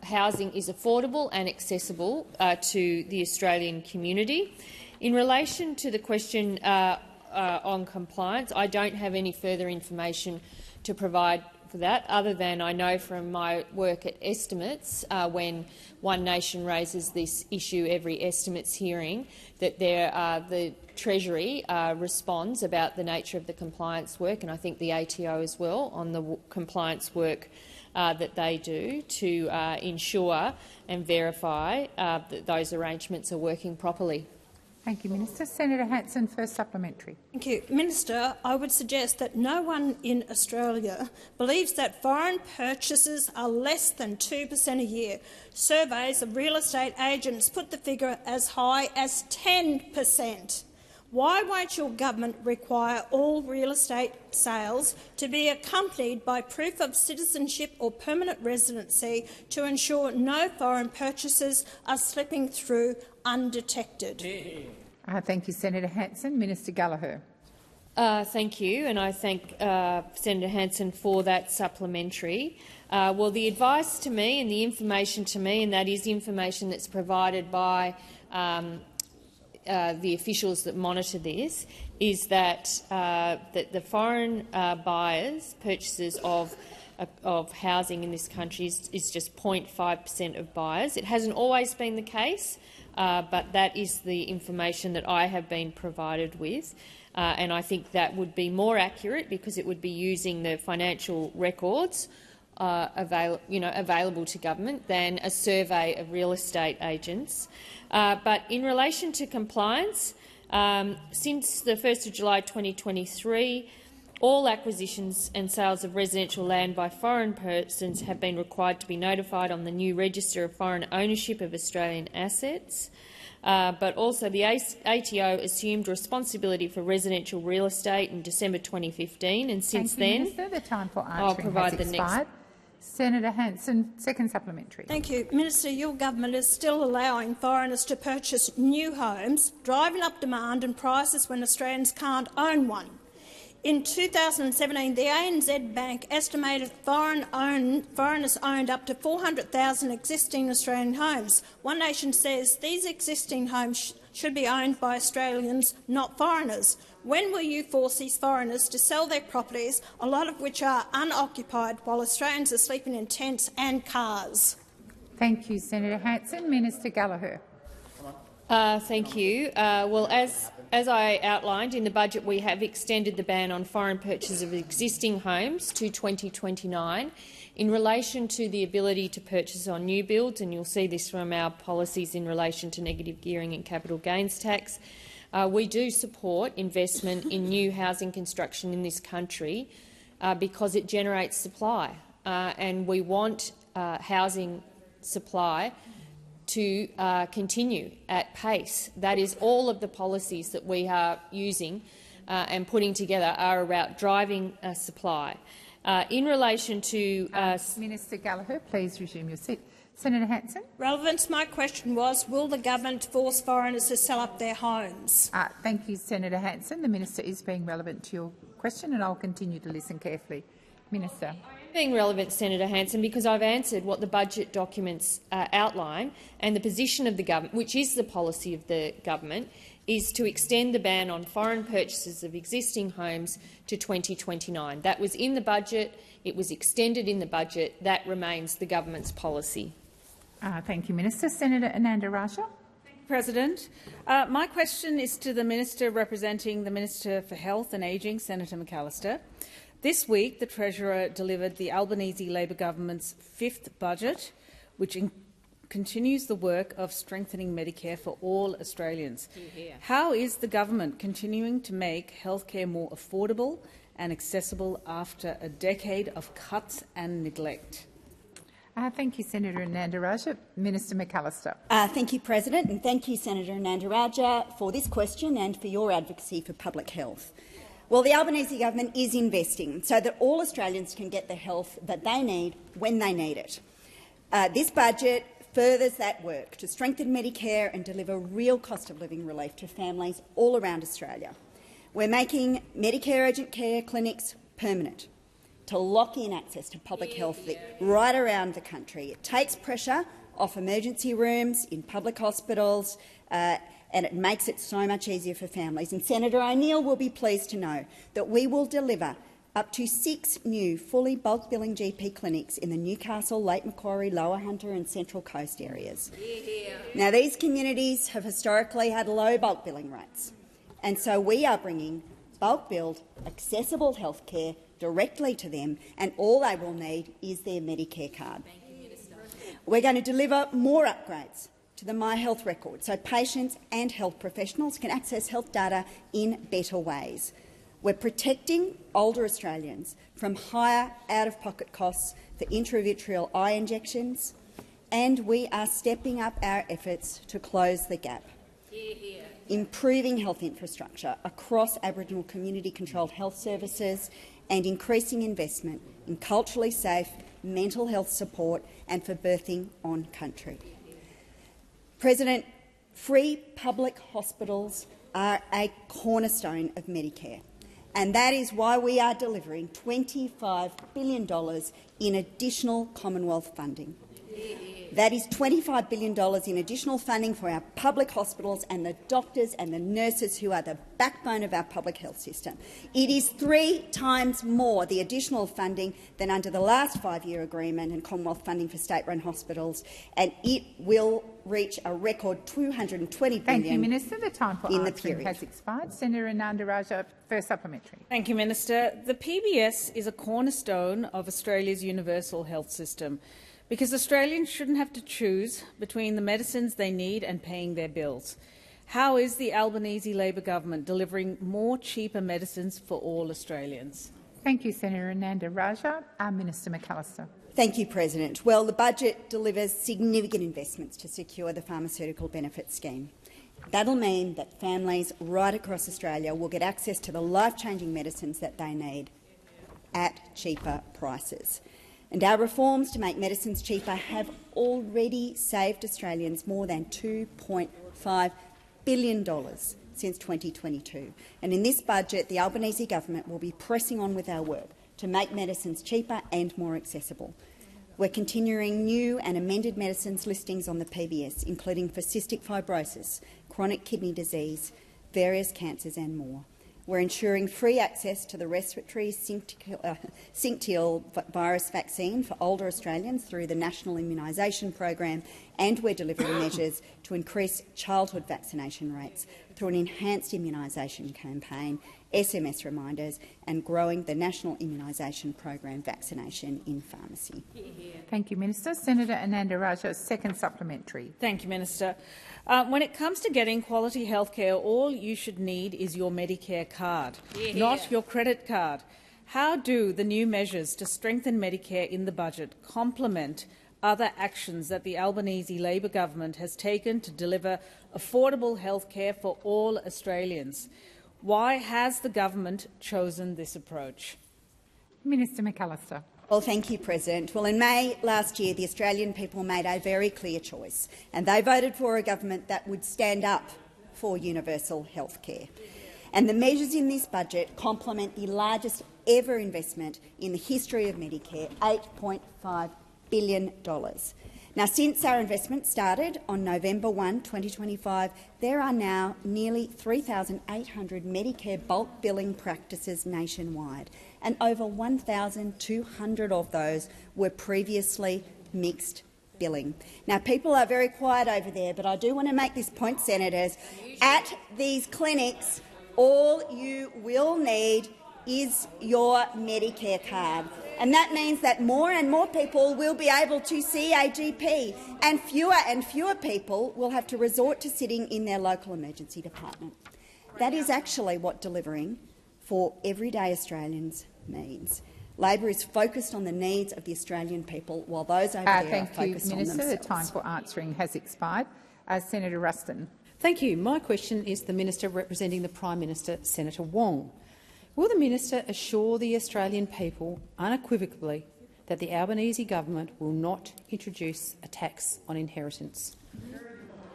housing is affordable and accessible to the Australian community. In relation to the question on compliance, I don't have any further information to provide for that, other than I know from my work at Estimates, when One Nation raises this issue every Estimates hearing, that the Treasury responds about the nature of the compliance work, and I think the ATO as well, on the compliance work that they do to ensure and verify that those arrangements are working properly. Thank you, Minister. Senator Hanson, first supplementary. Thank you. Minister, I would suggest that no one in Australia believes that foreign purchases are less than 2% a year. Surveys of real estate agents put the figure as high as 10%. Why won't your government require all real estate sales to be accompanied by proof of citizenship or permanent residency to ensure no foreign purchases are slipping through undetected? Thank you, Senator Hanson. Minister Gallagher. Thank you, and I thank Senator Hanson for that supplementary. Well, the advice to me and the information to me, and that is information that's provided by the officials that monitor this, is that the foreign buyers' purchases of housing in this country is just 0.5% of buyers. It hasn't always been the case, but that is the information that I have been provided with. And I think that would be more accurate because it would be using the financial records available to government than a survey of real estate agents. But in relation to compliance, since the 1st of July 2023, all acquisitions and sales of residential land by foreign persons have been required to be notified on the new Register of Foreign Ownership of Australian Assets. But also the ATO assumed responsibility for residential real estate in December 2015, and since then, Minister. The time for answering I'll provide has the expired. Senator Hanson, second supplementary. Thank you. Minister, your government is still allowing foreigners to purchase new homes, driving up demand and prices when Australians can't own one. In 2017, the ANZ Bank estimated foreigners owned up to 400,000 existing Australian homes. One Nation says these existing homes should be owned by Australians, not foreigners. When will you force these foreigners to sell their properties, a lot of which are unoccupied, while Australians are sleeping in tents and cars? Thank you, Senator Hanson. Minister Gallagher. Thank you. Well, as I outlined in the budget, we have extended the ban on foreign purchase of existing homes to 2029 in relation to the ability to purchase on new builds, and you'll see this from our policies in relation to negative gearing and capital gains tax. We do support investment in new housing construction in this country because it generates supply, and we want housing supply to continue at pace. That is, all of the policies that we are using and putting together are about driving supply. In relation to Minister Gallagher, please resume your seat. Senator Hanson. Relevant to my question was, will the government force foreigners to sell up their homes? Thank you, Senator Hanson. The minister is being relevant to your question, and I'll continue to listen carefully. Minister. Being relevant, Senator Hanson, because I've answered what the budget documents outline, and the position of the government, which is the policy of the government, is to extend the ban on foreign purchases of existing homes to 2029. That was in the budget. It was extended in the budget. That remains the government's policy. Thank you, Minister. Senator Ananda Raja. President, my question is to the Minister representing the Minister for Health and Ageing, Senator McAllister. This week, the Treasurer delivered the Albanese Labor government's 5th budget, which continues the work of strengthening Medicare for all Australians. How is the government continuing to make healthcare more affordable and accessible after a decade of cuts and neglect? Thank you, Senator Ananda Raja. Minister McAllister. Thank you, President, and thank you, Senator Ananda Raja, for this question and for your advocacy for public health. Well, the Albanese government is investing so that all Australians can get the health that they need when they need it. This budget furthers that work to strengthen Medicare and deliver real cost of living relief to families all around Australia. We're making Medicare urgent care clinics permanent to lock in access to public health right around the country. It takes pressure off emergency rooms in public hospitals and it makes it so much easier for families. And Senator O'Neill will be pleased to know that we will deliver up to 6 new fully bulk billing GP clinics in the Newcastle, Lake Macquarie, Lower Hunter and Central Coast areas. Now, these communities have historically had low bulk billing rates, and so we are bringing bulk billed, accessible health care directly to them, and all they will need is their Medicare card. We're going to deliver more upgrades to the My Health record so patients and health professionals can access health data in better ways. We're protecting older Australians from higher out-of-pocket costs for intravitreal eye injections, and we are stepping up our efforts to close the gap, improving health infrastructure across Aboriginal community-controlled health services and increasing investment in culturally safe mental health support and for birthing on country. President, free public hospitals are a cornerstone of Medicare, and that is why we are delivering $25 billion in additional Commonwealth funding. That is $25 billion in additional funding for our public hospitals and the doctors and the nurses who are the backbone of our public health system. It is 3 times more the additional funding than under the last 5-year agreement and Commonwealth funding for state-run hospitals, and it will reach a record $220 billion. Thank you, Minister. The time for answering answering has expired. Senator Ananda Raja, first supplementary. Thank you, Minister. The PBS is a cornerstone of Australia's universal health system, because Australians shouldn't have to choose between the medicines they need and paying their bills. How is the Albanese Labor government delivering more cheaper medicines for all Australians? Thank you, Senator Ananda Raja. Minister McAllister. Thank you, President. Well, the budget delivers significant investments to secure the pharmaceutical benefit scheme. That'll mean that families right across Australia will get access to the life-changing medicines that they need at cheaper prices. And our reforms to make medicines cheaper have already saved Australians more than $2.5 billion since 2022. And in this budget, the Albanese government will be pressing on with our work to make medicines cheaper and more accessible. We're continuing new and amended medicines listings on the PBS, including for cystic fibrosis, chronic kidney disease, various cancers and more. We're ensuring free access to the respiratory syncytial virus vaccine for older Australians through the National Immunisation Program, and we're delivering measures to increase childhood vaccination rates through an enhanced immunisation campaign, SMS reminders and growing the National Immunisation Program vaccination in pharmacy. Thank you, Minister. Senator Ananda Rajah, second supplementary. Thank you, Minister. When it comes to getting quality health care, all you should need is your Medicare card, not your credit card. How do the new measures to strengthen Medicare in the budget complement other actions that the Albanese Labor government has taken to deliver affordable health care for all Australians? Why has the government chosen this approach? Minister McAllister. Well, thank you, President. Well, in May last year, the Australian people made a very clear choice, and they voted for a government that would stand up for universal health care. And the measures in this budget complement the largest ever investment in the history of Medicare, $8.5 billion. Now, since our investment started on November 1, 2025, there are now nearly 3,800 Medicare bulk billing practices nationwide, and over 1,200 of those were previously mixed billing. Now, people are very quiet over there, but I do want to make this point, Senators. At these clinics, all you will need is your Medicare card. And that means that more and more people will be able to see a GP, and fewer people will have to resort to sitting in their local emergency department. That is actually what delivering for everyday Australians means. Labor is focused on the needs of the Australian people, while those over there are focused on themselves. Thank you, Minister. The time for answering has expired. Senator Ruston. Thank you. My question is to the Minister representing the Prime Minister, Senator Wong. Will the Minister assure the Australian people unequivocally that the Albanese government will not introduce a tax on inheritance?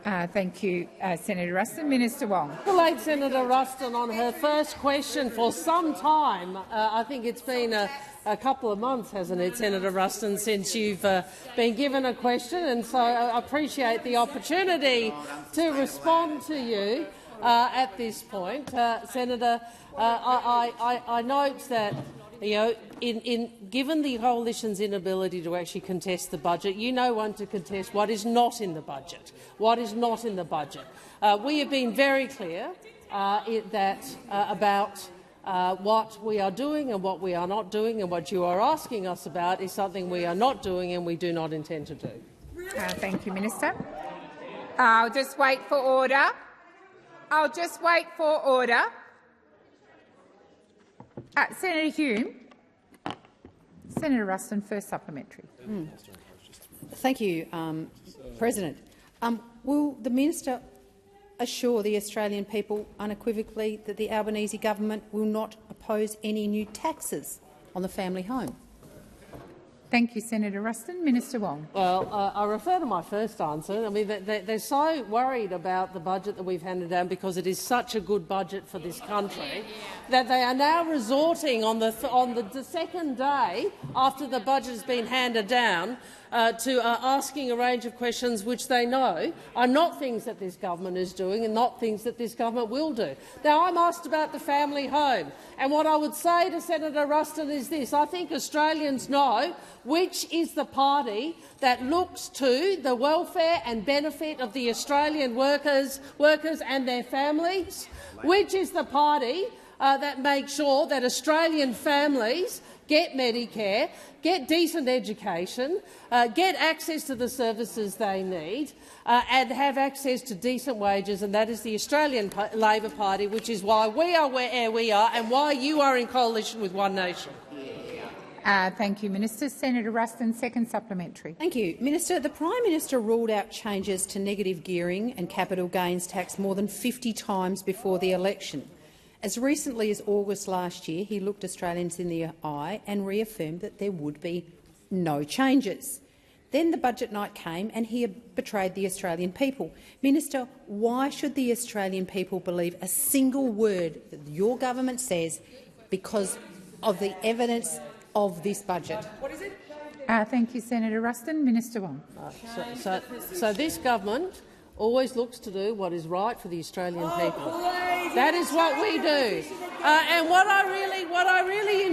Thank you, Senator Ruston. Minister Wong. Congratulate Senator Ruston on her first question for some time. I think it's been a couple of months, hasn't it, Senator Ruston, since you've been given a question, and so I appreciate the opportunity to respond to you at this point. Senator, I note that, given the coalition's inability to actually contest the budget, you know one to contest what is not in the budget. What is not in the budget. We have been very clear about what we are doing and what we are not doing, and what you are asking us about is something we are not doing and we do not intend to do. Thank you, Minister. I'll just wait for order. Senator Hume. Senator Ruston, first supplementary. Thank you, President. Will the Minister assure the Australian people unequivocally that the Albanese government will not oppose any new taxes on the family home? Thank you, Senator Ruston. Minister Wong. Well, I refer to my first answer. I mean, they're so worried about the budget that we've handed down because it is such a good budget for this country that they are now resorting on the second day after the budget has been handed down to asking a range of questions which they know are not things that this government is doing and not things that this government will do. Now, I'm asked about the family home, and what I would say to Senator Ruston is this. I think Australians know which is the party that looks to the welfare and benefit of the Australian workers and their families, which is the party that makes sure that Australian families get Medicare, get decent education, get access to the services they need, and have access to decent wages, and that is the Australian Labor Party, which is why we are where we are and why you are in coalition with One Nation. Thank you, Minister. Senator Ruston, second supplementary. Thank you. Minister, the Prime Minister ruled out changes to negative gearing and capital gains tax more than 50 times before the election. As recently as August last year, he looked Australians in the eye and reaffirmed that there would be no changes. Then the budget night came and he betrayed the Australian people. Minister, why should the Australian people believe a single word that your government says because of the evidence of this budget? Thank you, Senator Ruston. Minister Wong. So this government always looks to do what is right for the Australian people. That is what we do. And what I really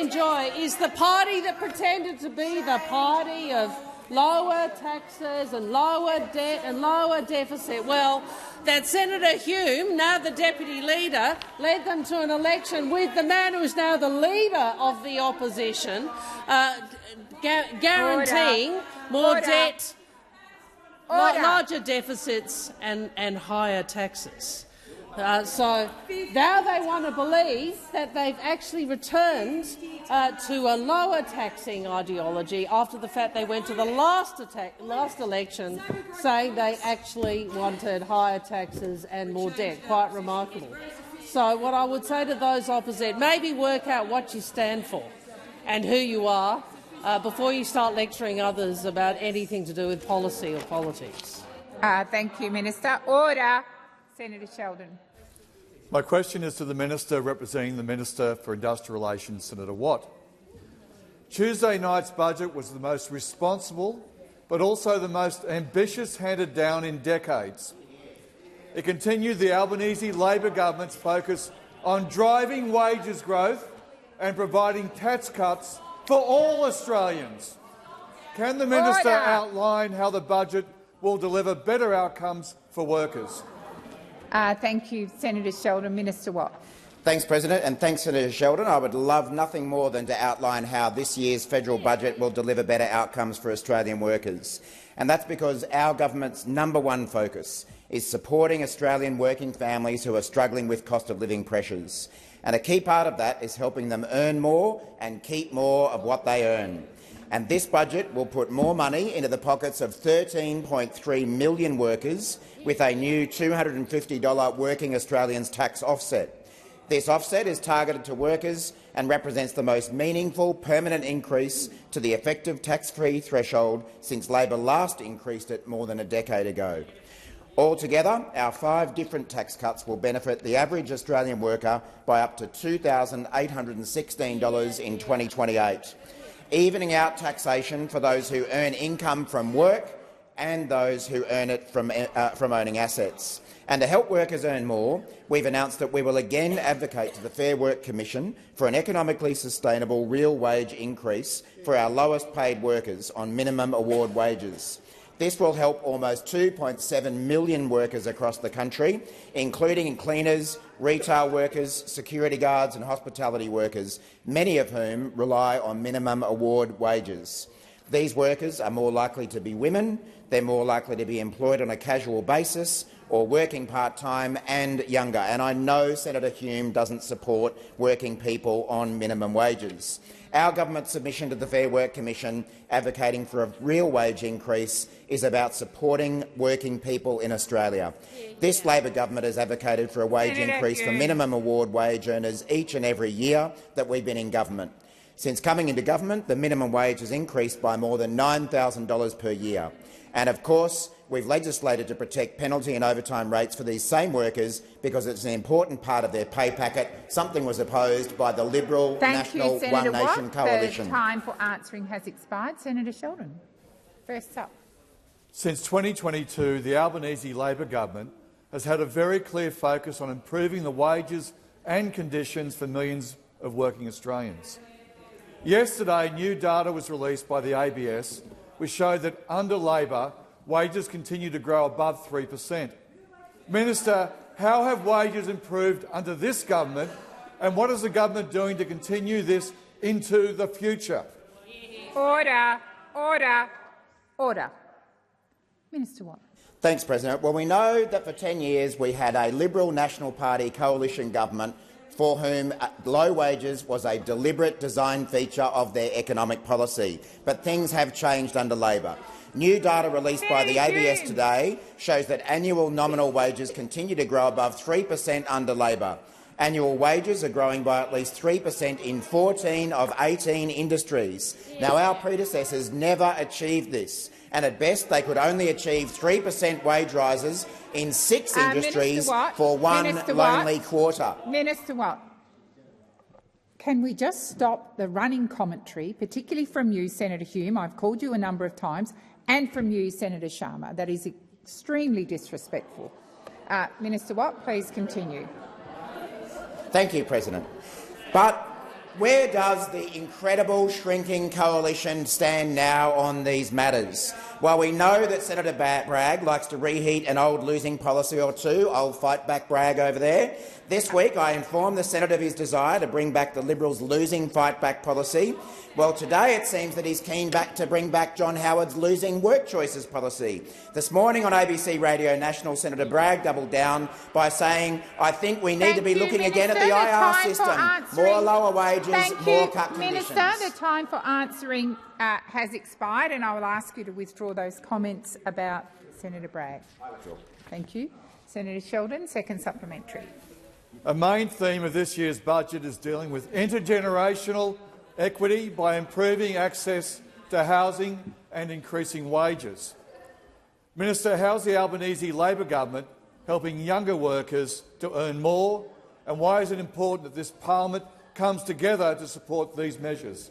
enjoy is the party that pretended to be the party of lower taxes and lower debt and lower deficit. Well, that Senator Hume, now the deputy leader, led them to an election with the man who is now the leader of the opposition, guaranteeing more debt, larger deficits and higher taxes. So now they want to believe that they've actually returned to a lower taxing ideology after the fact they went to the last election saying they actually wanted higher taxes and more debt. Quite remarkable. So what I would say to those opposite, maybe work out what you stand for and who you are before you start lecturing others about anything to do with policy or politics. Thank you, Minister. Order. Senator Sheldon. My question is to the Minister representing the Minister for Industrial Relations, Senator Watt. Tuesday night's budget was the most responsible but also the most ambitious handed down in decades. It continued the Albanese Labor government's focus on driving wages growth and providing tax cuts for all Australians. Can the Minister outline how the budget will deliver better outcomes for workers? Thank you, Senator Sheldon. Minister Watt. Thanks, President, and thanks, Senator Sheldon. I would love nothing more than to outline how this year's federal budget will deliver better outcomes for Australian workers. And that's because our government's #1 focus is supporting Australian working families who are struggling with cost of living pressures. And a key part of that is helping them earn more and keep more of what they earn. And this budget will put more money into the pockets of 13.3 million workers with a new $250 Working Australians tax offset. This offset is targeted to workers and represents the most meaningful permanent increase to the effective tax-free threshold since Labor last increased it more than a decade ago. Altogether, our 5 different tax cuts will benefit the average Australian worker by up to $2,816 in 2028, evening out taxation for those who earn income from work and those who earn it from owning assets. And to help workers earn more, we've announced that we will again advocate to the Fair Work Commission for an economically sustainable real wage increase for our lowest paid workers on minimum award wages. This will help almost 2.7 million workers across the country, including cleaners, retail workers, security guards and hospitality workers, many of whom rely on minimum award wages. These workers are more likely to be women, they're more likely to be employed on a casual basis or working part-time and younger. And I know Senator Hume doesn't support working people on minimum wages. Our government's submission to the Fair Work Commission advocating for a real wage increase is about supporting working people in Australia. This Labor government has advocated for a wage increase for minimum award wage earners each and every year that we've been in government. Since coming into government, the minimum wage has increased by more than $9,000 per year. And of course, we've legislated to protect penalty and overtime rates for these same workers because it's an important part of their pay packet. Something was opposed by the Liberal National One Nation Coalition. The time for answering has expired. Senator Sheldon, first up. Since 2022, the Albanese Labor government has had a very clear focus on improving the wages and conditions for millions of working Australians. Yesterday, new data was released by the ABS which showed that under Labor, wages continue to grow above 3%. Minister, how have wages improved under this government, and what is the government doing to continue this into the future? Order, order, order. Minister Watt. Thanks, President. Well, we know that for 10 years we had a Liberal National Party coalition government for whom low wages was a deliberate design feature of their economic policy. But things have changed under Labor. New data released by the ABS today shows that annual nominal wages continue to grow above 3% under Labor. Annual wages are growing by at least 3% in 14 of 18 industries. Now, our predecessors never achieved this, and at best they could only achieve 3% wage rises in 6 industries for one lonely quarter. Minister Watt, can we just stop the running commentary, particularly from you, Senator Hume? I've called you a number of times, and from you, Senator Sharma. That is extremely disrespectful. Minister Watt, please continue. Thank you, President. But Where does the incredible shrinking coalition stand now on these matters? While we know that Senator Bragg likes to reheat an old losing policy or two, old fight back Bragg over there, this week I informed the Senator of his desire to bring back the Liberals' losing fight back policy. Well, today it seems that he's keen to bring back John Howard's losing work choices policy. This morning on ABC Radio National, Senator Bragg doubled down by saying, I think we need to be looking again at the IR system. More lower wages, more cut conditions. Minister, the time for answering has expired, and I will ask you to withdraw those comments about Senator Bragg. I withdraw. Thank you. Senator Sheldon, second supplementary. A main theme of this year's budget is dealing with intergenerational equity by improving access to housing and increasing wages. Minister, how's the Albanese Labor government helping younger workers to earn more, and why is it important that this parliament comes together to support these measures?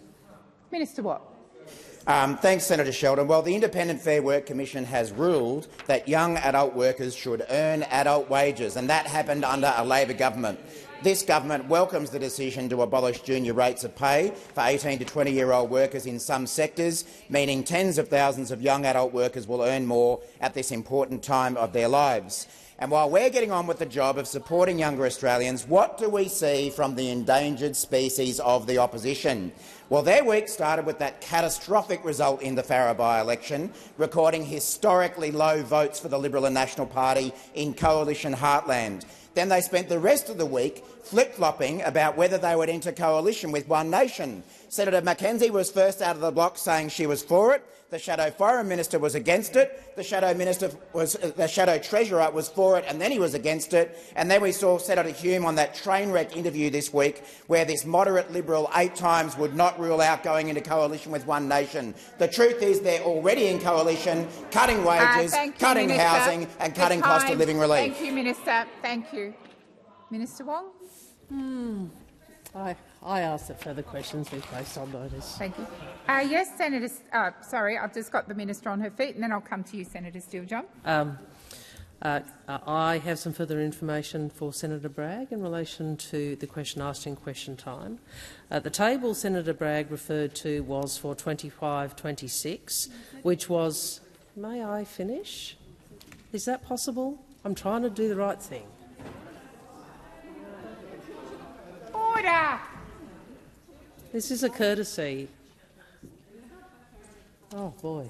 Minister Watt. Thanks, Senator Sheldon. Well, the Independent Fair Work Commission has ruled that young adult workers should earn adult wages, and that happened under a Labor government. This government welcomes the decision to abolish junior rates of pay for 18 to 20-year-old workers in some sectors, meaning tens of thousands of young adult workers will earn more at this important time of their lives. And while we're getting on with the job of supporting younger Australians, what do we see from the endangered species of the opposition? Well, their week started with that catastrophic result in the Farrer by-election, recording historically low votes for the Liberal and National Party in coalition heartland. Then they spent the rest of the week flip-flopping about whether they would enter coalition with One Nation. Senator Mackenzie was first out of the block saying she was for it. The Shadow Foreign Minister was against it. The Shadow Treasurer was for it, and then he was against it. And then we saw Senator Hume on that train wreck interview this week, where this moderate Liberal 8 times would not rule out going into coalition with One Nation. The truth is they're already in coalition, cutting wages, cutting housing, and cutting cost of living relief. Thank you, Minister. Thank you, Minister Wong. I ask that further questions be placed on notice. Thank you. Yes, Senator. Sorry, I've just got the minister on her feet, and then I'll come to you, Senator Steele-John. I have some further information for Senator Bragg in relation to the question asked in question time. The table Senator Bragg referred to was for 25-26, which was— May I finish? Is that possible? I'm trying to do the right thing. Order! This is a courtesy. Oh, boy.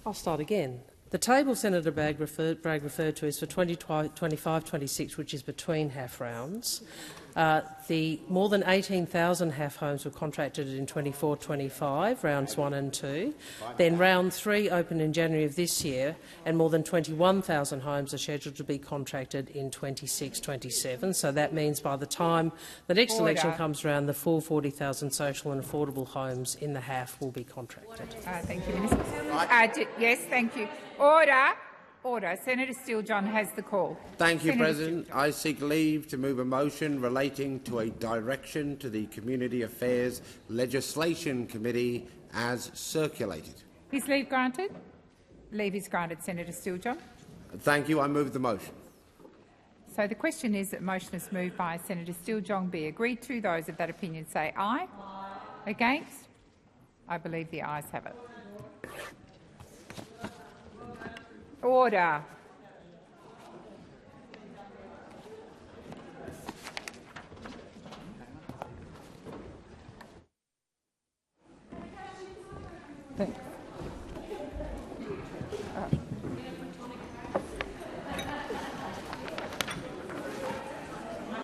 I'll start again. The table Senator Bragg referred to is for 25-26, which is between half rounds. The more than 18,000 half homes were contracted in 24-25, rounds 1 and 2. Then round 3 opened in January of this year, and more than 21,000 homes are scheduled to be contracted in 26-27. So that means by the time the next election comes around, the full 40,000 social and affordable homes in the half will be contracted. Thank you, Minister. Yes, thank you. Order. Order. Senator Steele-John has the call. Thank you, President. I seek leave to move a motion relating to a direction to the Community Affairs Legislation Committee as circulated. Is leave granted? Leave is granted, Senator Steele-John. Thank you. I move the motion. So the question is that motion is moved by Senator Steele-John be agreed to. Those of that opinion say aye. Aye. Against? I believe the ayes have it. Order. Thanks.